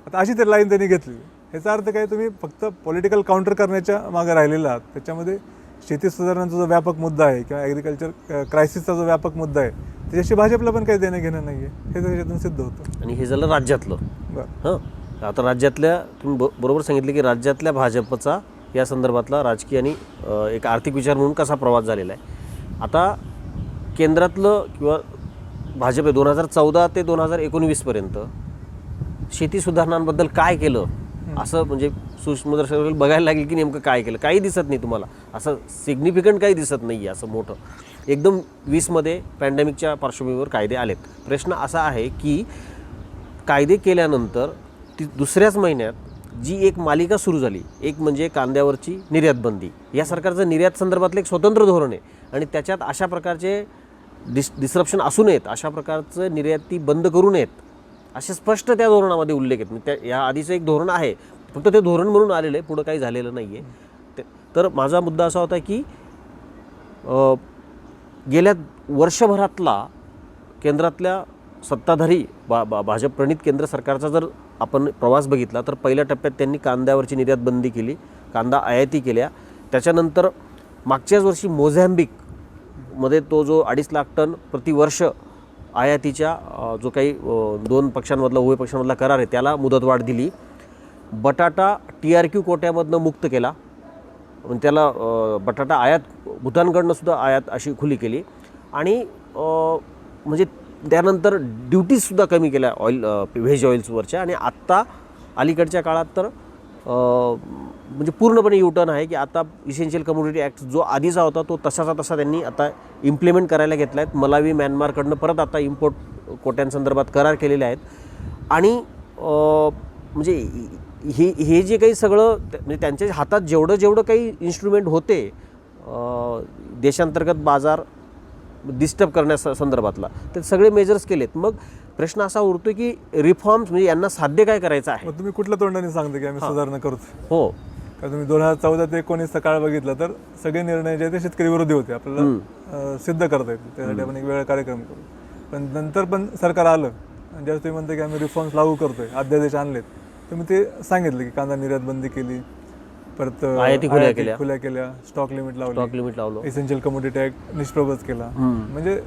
आता अशी ते लाईन त्यांनी घेतली. याचा अर्थ काय, तुम्ही फक्त पॉलिटिकल काउंटर करण्याच्या मागे राहिलेला आहात. त्याच्यामध्ये शेती सुधारणांचा जो व्यापक मुद्दा आहे किंवा ॲग्रिकल्चर क्रायसिसचा जो व्यापक मुद्दा आहे त्याच्याशी भाजपला पण काही देणं घेणं नाही आहे, हे त्याच्यातून सिद्ध होतं. आणि हे झालं राज्यातलं. हां, आता राज्यातल्या तुम्ही बरोबर सांगितलं की राज्यातल्या भाजपचा या संदर्भातला राजकीय आणि एक आर्थिक विचार म्हणून कसा प्रवास झालेला आहे. आता केंद्रातलं किंवा भाजप 2014 ते 2019पर्यंत शेती सुधारणांबद्दल काय केलं असं म्हणजे सूक्ष्म दर्शक बघायला लागेल की नेमकं काय केलं. काही दिसत नाही तुम्हाला, असं सिग्निफिकंट काही दिसत नाही आहे असं मोठं. एकदम 20मध्ये पॅन्डेमिकच्या पार्श्वभूमीवर कायदे आलेत. प्रश्न असा आहे की कायदे केल्यानंतर दुसऱ्याच महिन्यात जी एक मालिका सुरू झाली, एक म्हणजे कांद्यावरची निर्यात बंदी. या सरकारचं निर्यात संदर्भातलं एक स्वतंत्र धोरण आहे आणि त्याच्यात अशा प्रकारचे डिस्रप्शन असू नयेत, अशा प्रकारचं निर्याती बंद करू नयेत असे स्पष्ट त्या धोरणामध्ये उल्लेख आहेत. त्या या आधीचं एक धोरण आहे, फक्त ते धोरण म्हणून आलेलं आहे, पुढं काही झालेलं नाही आहे. तर माझा मुद्दा असा होता की गेल्या वर्षभरातला केंद्रातल्या सत्ताधारी भाजप प्रणित केंद्र सरकारचा जर आपण प्रवास बघितला तर पहिल्या टप्प्यात त्यांनी कांद्यावरची निर्यात बंदी केली, कांदा आयाती केल्या. त्याच्यानंतर मागच्याच वर्षी मोझॅम्बिकमध्ये तो जो 2.5 लाख टन प्रतिवर्ष आयातीच्या जो काही दोन पक्षांमधला उभय पक्षांमधला करार आहे त्याला मुदतवाढ दिली. बटाटा TRQ कोट्यामधनं मुक्त केला, त्याला बटाटा आयात भूतानकडनं सुद्धा आयात अशी खुली केली आणि म्हणजे त्यानंतर ड्युटीजसुद्धा कमी केल्या व्हेज ऑइल्सवरच्या. आणि आत्ता अलीकडच्या काळात तर म्हणजे पूर्णपणे युटर्न आहे की आता इसेन्शियल कमोडिटी ॲक्ट जो आधीचा होता तो तसाचा तसा त्यांनी आता इम्प्लिमेंट करायला घेतला आहेत. मलावी म्यानमारकडनं परत आता इम्पोर्ट कोट्यांसंदर्भात करार केलेले आहेत. आणि म्हणजे हे जे काही सगळं म्हणजे त्यांच्या हातात जेवढं काही इन्स्ट्रुमेंट होते देशांतर्गत बाजार डिस्टर्ब करण्यासंदर्भातला ते सगळे मेजर्स केलेत. मग प्रश्न असा उरतो की रिफॉर्म्स म्हणजे यांना साध्य काय करायचं आहे. तुम्ही कुठल्या तोंडाने सांगता की आम्ही सुधारणा करू? हो, कारण तुम्ही 2014 ते 19 काळ बघितला तर सगळे निर्णय जे ते शेतकरी विरोधी होते. आपल्याला सिद्ध करता येते, त्यासाठी आपण एक वेगळा कार्यक्रम करू. पण नंतर पण सरकार आलं आणि ज्यावेळेस तुम्ही म्हणता की आम्ही रिफॉर्म्स लागू करतोय, अध्यादेश आणलेत, तुम्ही ते सांगितलं की कांदा निर्यात बंदी केली, परत आयाती खुल्या केल्या, स्टॉक लिमिट लावलं, इसेन्शियल कमोडिटी ॲक्ट निष्प्रभच केला. म्हणजे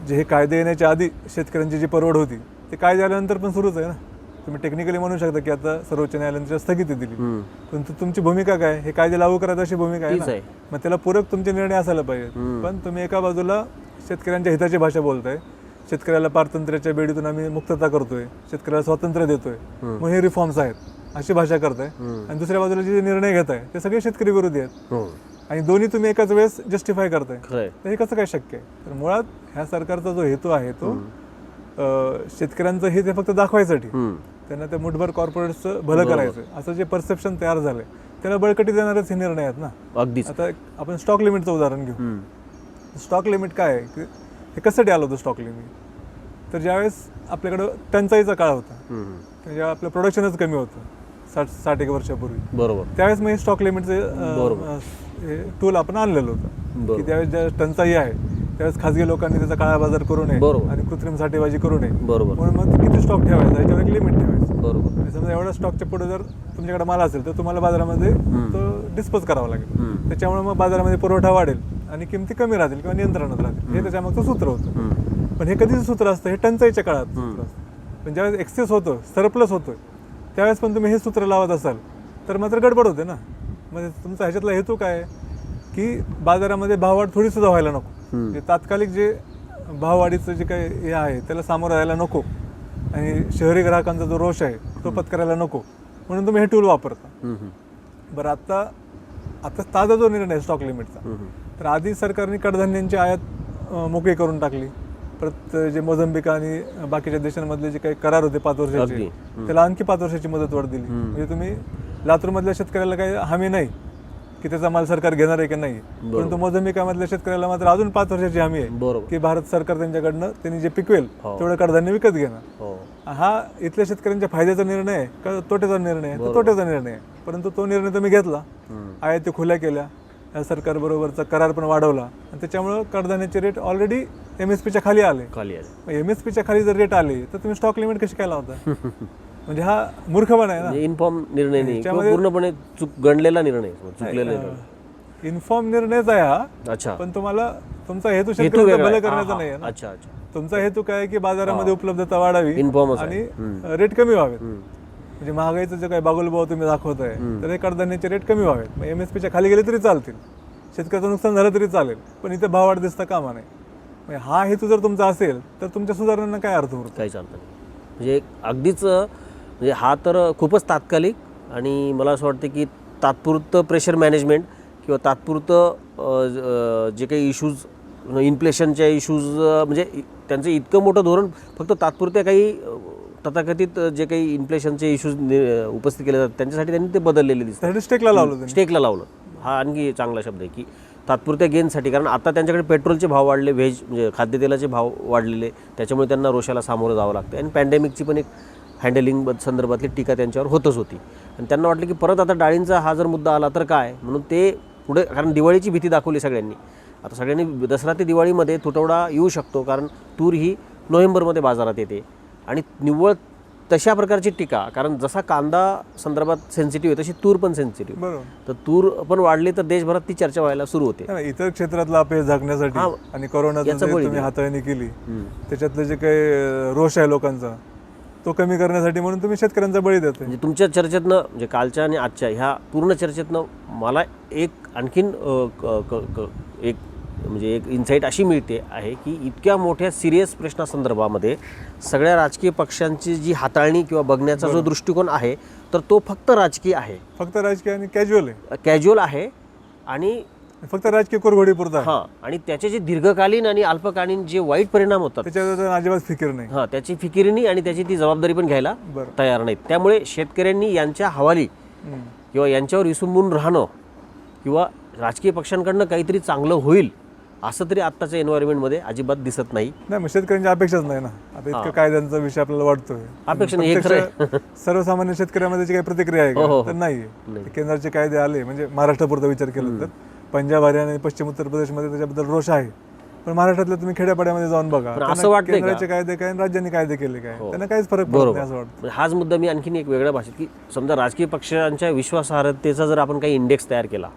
जे हे कायदे येण्याच्या आधी शेतकऱ्यांची जी परवड होती ते कायदे आल्यानंतर पण सुरूच आहे ना. तुम्ही टेक्निकली म्हणू शकता की आता सर्वोच्च न्यायालयाने स्थगिती दिली, पण तुमची भूमिका काय? हे कायदे लागू करायची अशी भूमिका आहे ना. मग त्याला पूरक तुमचे निर्णय असायला पाहिजेत. पण तुम्ही एका बाजूला शेतकऱ्यांच्या हिताची भाषा बोलताय, शेतकऱ्याला पारतंत्र्याच्या बेडीतून आम्ही मुक्तता करतोय, शेतकऱ्याला स्वातंत्र्य देतोय, मग हे रिफॉर्म्स आहेत अशी भाषा करताय. आणि दुसऱ्या बाजूला जे निर्णय घेताय ते सगळे शेतकरी विरोधी आहेत आणि दोन्ही तुम्ही एकाच वेळेस जस्टिफाय करताय. तर हे कसं काय शक्य आहे? तर मुळात ह्या सरकारचा जो हेतू आहे तो शेतकऱ्यांचं हे ते फक्त दाखवायसाठी, त्यांना त्या मुठभर कॉर्पोरेट्सचं भलं करायचं असं जे परसेप्शन तयार झालंय त्याला बळकटी देणारच हे निर्णय आहेत ना. अगदीच. आता आपण स्टॉक लिमिटचं उदाहरण घेऊ. स्टॉक लिमिट काय आहे? हे कशासाठी आलं होतं स्टॉक लिमिट? तर ज्यावेळेस आपल्याकडं टंचाईचा काळ होता, जेव्हा आपलं प्रोडक्शनच कमी होतं 60 वर्षापूर्वी, बरोबर, त्यावेळेस मग हे स्टॉक लिमिटचं टूल आपण आणलेलं होतं की त्यावेळेस ज्या टंचाई आहे त्यावेळेस खाजगी लोकांनी त्याचा काळा बाजार करू नये आणि कृत्रिम साठेबाजी करू नये. बरोबर. म्हणून मग किती स्टॉक ठेवायचा याच्यावर एक लिमिट ठेवायचं. बरोबर. समजा एवढ्या स्टॉकच्या पुढे जर तुमच्याकडे माल असेल तर तुम्हाला बाजारामध्ये तो डिस्पोज करावा लागेल. त्याच्यामुळे मग बाजारामध्ये पुरवठा वाढेल आणि किमती कमी राहतील किंवा नियंत्रणात राहतील. हे त्याच्यामागचं सूत्र होतं. पण हे कधीच सूत्र असतं? हे टंचाईच्या काळात सूत्र असतं. पण ज्यावेळेस एक्सेस होतं, सरप्लस होतं, त्यावेळेस पण तुम्ही हे सूत्र लावत असाल तर मात्र गडबड होते ना. म्हणजे तुमचा ह्याच्यातला हेतू काय की बाजारामध्ये भाववाढ थोडी सुद्धा व्हायला नको, तात्कालिक जे भाववाढीचं जे काही हे आहे त्याला सामोरं जायला नको आणि शहरी ग्राहकांचा जो रोष आहे तो पत्करायला नको, म्हणून तुम्ही हे टूल वापरता. बरं, आता ताजा जो निर्णय आहे स्टॉक लिमिटचा, तर आधी सरकारने कडधान्यांची आयात मोकळी करून टाकली. परत जे मोझंबिक आणि बाकीच्या देशांमधले जे काही करार होते 5 वर्षाचे त्याला आणखी 5 वर्षाची मुदतवाढ दिली. म्हणजे तुम्ही लातूरमधल्या शेतकऱ्याला काही हमी नाही की त्याचा माल सरकार घेणार आहे की नाही, परंतु मोझंबिकामधल्या शेतकऱ्याला मात्र अजून 5 वर्षाची हमी आहे की भारत सरकार त्यांच्याकडनं त्यांनी जे पिकवेल तेवढं कडधान्य विकत घेणार. हा इथल्या शेतकऱ्यांच्या फायद्याचा निर्णय आहे का तोट्याचा निर्णय आहे? तर तोट्याचा निर्णय आहे. परंतु तो निर्णय तुम्ही घेतला, आयाती खुल्या केल्या, या सरकारबरोबरचा करार पण वाढवला आणि त्याच्यामुळं कडधान्याचे रेट ऑलरेडी MSPच्या खाली आले. MSPच्या खाली जर रेट आले तर तुम्ही स्टॉक लिमिट कशी काय लावता? म्हणजे हा मूर्खपणा आहे ना. इन्फॉर्म निर्णय नाही, पूर्णपणे गणलेला निर्णय, चुकलेला निर्णय. इन्फॉर्म निर्णयच आहे हा. अच्छा. पण तुम्हाला तुमचा हेतू शेतकऱ्यांचं भलं करण्याचा नाही आहे ना. अच्छा. तुमचा हेतू काय की बाजारामध्ये उपलब्धता वाढावी आणि रेट कमी व्हावेत. म्हणजे महागाईचं जे काही बागोलबाव तुम्ही दाखवताय तर हे कडधान्याचे रेट कमी व्हावेत. मग MSPच्या खाली गेले तरी चालतील, शेतकऱ्याचं नुकसान झालं तरी चालेल, पण इथे भाव वाढ दिसता कामा नाही. म्हणजे हा हेतू जर तुमचा असेल तर तुमच्या सुधारणांना काय अर्थ होतो? काही चालतं नाही. म्हणजे अगदीच म्हणजे हा तर खूपच तात्कालिक आणि मला असं वाटतं की तात्पुरतं प्रेशर मॅनेजमेंट किंवा तात्पुरतं जे काही इश्यूज, इन्फ्लेशनच्या इश्यूज, म्हणजे त्यांचं इतकं मोठं धोरण फक्त तात्पुरत्या काही तथाकथित जे काही इन्फ्लेशनचे इश्यूज उपस्थित केले जातात त्यांच्यासाठी त्यांनी ते बदललेले दिसतात. त्यासाठी स्टेकला लावलं त्यांनी. स्टेकला लावलं हा आणखी चांगला शब्द आहे की तात्पुरत्या गेनसाठी, कारण आता त्यांच्याकडे पेट्रोलचे भाव वाढले, व्हेज म्हणजे खाद्यतेलाचे भाव वाढलेले, त्याच्यामुळे त्यांना रोषाला सामोरं जावं लागतं. आणि पॅन्डेमिकची पण एक हँडलिंग संदर्भातली टीका त्यांच्यावर होतच होती. आणि त्यांना वाटलं की परत आता डाळींचा हा जर मुद्दा आला तर काय, म्हणून ते पुढे, कारण दिवाळीची भीती दाखवली सगळ्यांनी. आता सगळ्यांनी दसरा ते दिवाळीमध्ये तुटवडा येऊ शकतो, कारण तूर ही नोव्हेंबरमध्ये बाजारात येते. आणि निव्वळ तशा प्रकारची टीका, कारण जसा कांदा संदर्भात सेन्सिटिव्ह आहे तशी तूर पण सेन्सिटिव्ह, बरोबर. तर तूर पण वाढली तर देशभरात ती चर्चा व्हायला सुरू होते. नाही, इतर क्षेत्रातला अपयश झाकण्यासाठी आणि कोरोनाचं याचा जे बळी तुम्ही दिला. हाताळणी केली त्याच्यातलं जे काही रोष आहे लोकांचा तो कमी करण्यासाठी म्हणून तुम्ही शेतकऱ्यांचा बळी देताय. म्हणजे तुमच्या चर्चेतनं, म्हणजे कालच्या आणि आजच्या ह्या पूर्ण चर्चेतनं मला एक आणखीन एक म्हणजे एक इन्साईट अशी मिळते आहे की इतक्या मोठ्या सिरियस प्रश्नासंदर्भामध्ये सगळ्या राजकीय पक्षांची जी हाताळणी किंवा बघण्याचा जो दृष्टिकोन आहे तर तो फक्त राजकीय आहे, फक्त राजकीय आणि कॅज्युअल आहे, कॅज्युअल आहे. आणि फक्त राजकीय कुरघोडीपुरता आहे. हां, आणि त्याचे जे दीर्घकालीन आणि अल्पकालीन जे वाईट परिणाम होतात त्याच्यावर अजिबात फिकीर नाही. हां, त्याची फिकिरीनी आणि त्याची ती जबाबदारी पण घ्यायला बरं. तयार नाहीत. त्यामुळे शेतकऱ्यांनी यांच्या हवाली किंवा यांच्यावर विसंबून राहणं किंवा राजकीय पक्षांकडनं काहीतरी चांगलं होईल असं तरी आत्ताच्या एन्व्हायरमेंटमध्ये अजिबात दिसत नाही. नाही, मग शेतकऱ्यांची अपेक्षाच नाही ना. आता इतकं कायद्यांचा विषय आपल्याला वाटतोय, अपेक्षा नाही, हे खरं आहे. प्रत्यक्ष सर्वसामान्य शेतकऱ्यामध्ये जी काही प्रतिक्रिया आहे हो. का, तर नाही. केंद्राचे कायदे आले म्हणजे महाराष्ट्रापुरता विचार केला तर पंजाब, हरियाणा आणि पश्चिम उत्तर प्रदेशमध्ये त्याच्याबद्दल रोष आहे. पण महाराष्ट्रातल्या तुम्ही खेड्यापाड्यामध्ये जाऊन बघा, पण असं त्यांना वाटतंय का? केंद्राचे कायदे काय आणि राज्यांनी कायदे केले काय, त्यांना काहीच फरक पडत नाही असं वाटतं. म्हणजे हाच मुद्दा मी आणखीन एक वेगळ्या भाषेत, की समजा राजकीय पक्षांच्या विश्वासार्हतेचा जर आपण काही इंडेक्स तयार केला,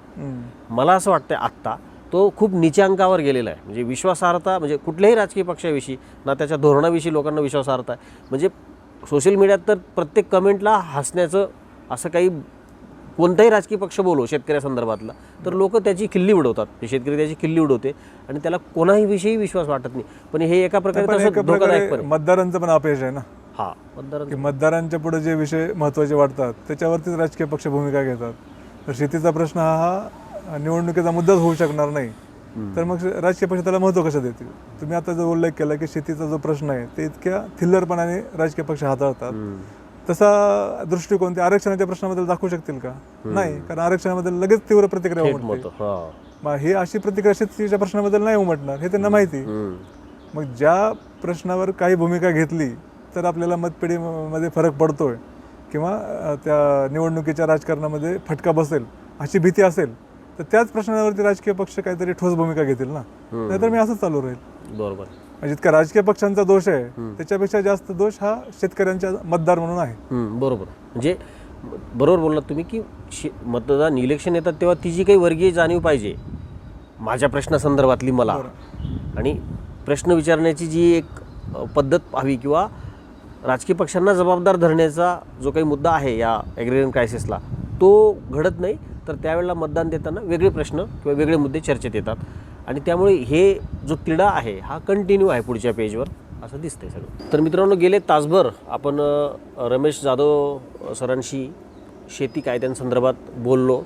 मला असं वाटतं आत्ता तो खूप नीच्या अंकावर गेलेला आहे. म्हणजे विश्वासार्हता म्हणजे कुठल्याही राजकीय पक्षाविषयी ना त्याच्या धोरणाविषयी लोकांना विश्वासार्हता आहे. म्हणजे सोशल मीडियात तर प्रत्येक कमेंटला हसण्याचं, असं काही कोणताही राजकीय पक्ष बोलो शेतकऱ्यासंदर्भातला तर लोक त्याची खिल्ली उडवतात, शेतकरी त्याची खिल्ली उडवते आणि त्याला कोणाही विषयी विश्वास वाटत नाही. पण हे एका प्रकारे पण तसं एका धोकादायक पण प्रकारे आहे. मतदारांचं पण अपयश आहे ना, हा, मतदारांचं की मतदारांच्या पुढे जे विषय महत्त्वाचे वाटतात त्याच्यावरतीच राजकीय पक्ष भूमिका घेतात. तर शेतीचा प्रश्न हा निवडणुकीचा मुद्दाच होऊ शकणार नाही, तर मग राजकीय पक्ष त्याला महत्त्व कसं देतील? तुम्ही आता जो उल्लेख केला की शेतीचा जो प्रश्न आहे ते इतक्या थिल्लरपणाने राजकीय पक्ष हाताळतात, तसा दृष्टिकोन ते आरक्षणाच्या प्रश्नाबद्दल दाखवू शकतील का? नाही, कारण आरक्षणाबद्दल लगेच तीव्र प्रतिक्रिया थेट उमटते. मतं. हा. मग ही अशी प्रतिक्रिया शेतीच्या प्रश्नाबद्दल नाही उमटणार हे त्यांना माहिती. मग ज्या प्रश्नावर काही भूमिका घेतली तर आपल्याला मतपेढीमध्ये फरक पडतोय किंवा त्या निवडणुकीच्या राजकारणामध्ये फटका बसेल अशी भीती असेल तर त्याच प्रश्नावरती राजकीय पक्ष काहीतरी ठोस भूमिका घेतील ना, नाहीतर मी असंच चालू राहील. बरोबर. म्हणजे इतका राजकीय पक्षांचा दोष आहे त्याच्यापेक्षा जास्त दोष हा शेतकऱ्यांच्या मतदार म्हणून आहे. बरोबर. म्हणजे बरोबर बोललात तुम्ही की मतदान इलेक्शन येतात तेव्हा ती जी काही वर्गीय जाणीव पाहिजे माझ्या प्रश्नासंदर्भातली मला, आणि प्रश्न विचारण्याची जी एक पद्धत हवी किंवा राजकीय पक्षांना जबाबदार धरण्याचा जो काही मुद्दा आहे या ॲग्रेरियन क्रायसिसला तो घडत नाही, तर त्यावेळेला मतदान देताना वेगळे प्रश्न किंवा वेगळे मुद्दे चर्चेत येतात. आणि त्यामुळे हे जो तिढा आहे हा कंटिन्यू आहे पुढच्या पेजवर असं दिसतंय सगळं. तर मित्रांनो, गेले तासभर आपण रमेश जाधव सरांशी शेती कायद्यांसंदर्भात बोललो.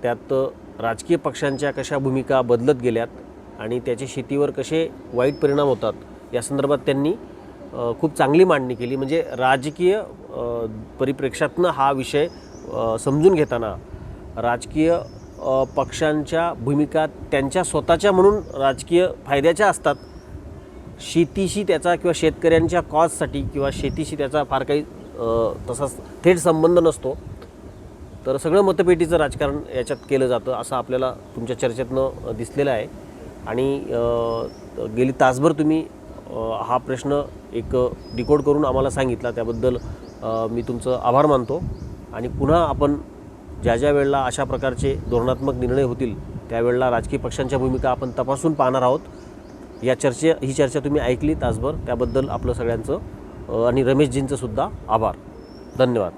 त्यात राजकीय पक्षांच्या कशा भूमिका बदलत गेल्यात आणि त्याचे शेतीवर कसे वाईट परिणाम होतात या संदर्भात त्यांनी खूप चांगली मांडणी केली. म्हणजे राजकीय परिप्रेक्षातनं हा विषय समजून घेताना राजकीय पक्षांच्या भूमिका त्यांच्या स्वतःच्या म्हणून राजकीय फायद्याच्या असतात, शेतीशी त्याचा किंवा शेतकऱ्यांच्या कॉजसाठी किंवा शेतीशी त्याचा फार काही तसा थेट संबंध नसतो. तर सगळं मतपेटीचं राजकारण याच्यात केलं जातं असं आपल्याला तुमच्या चर्चेतनं दिसलेलं आहे. आणि गेली तासभर तुम्ही हा प्रश्न एक डिकोड करून आम्हाला सांगितला, त्याबद्दल मी तुमचं आभार मानतो. आणि पुन्हा आपण ज्या ज्या वेळेला अशा प्रकारचे धोरणात्मक निर्णय होतील त्यावेळेला राजकीय पक्षांच्या भूमिका आपण तपासून पाहणार आहोत. ही चर्चा तुम्ही ऐकली तासभर, त्याबद्दल आपलं सगळ्यांचं आणि रमेशजींचं सुद्धा आभार. धन्यवाद.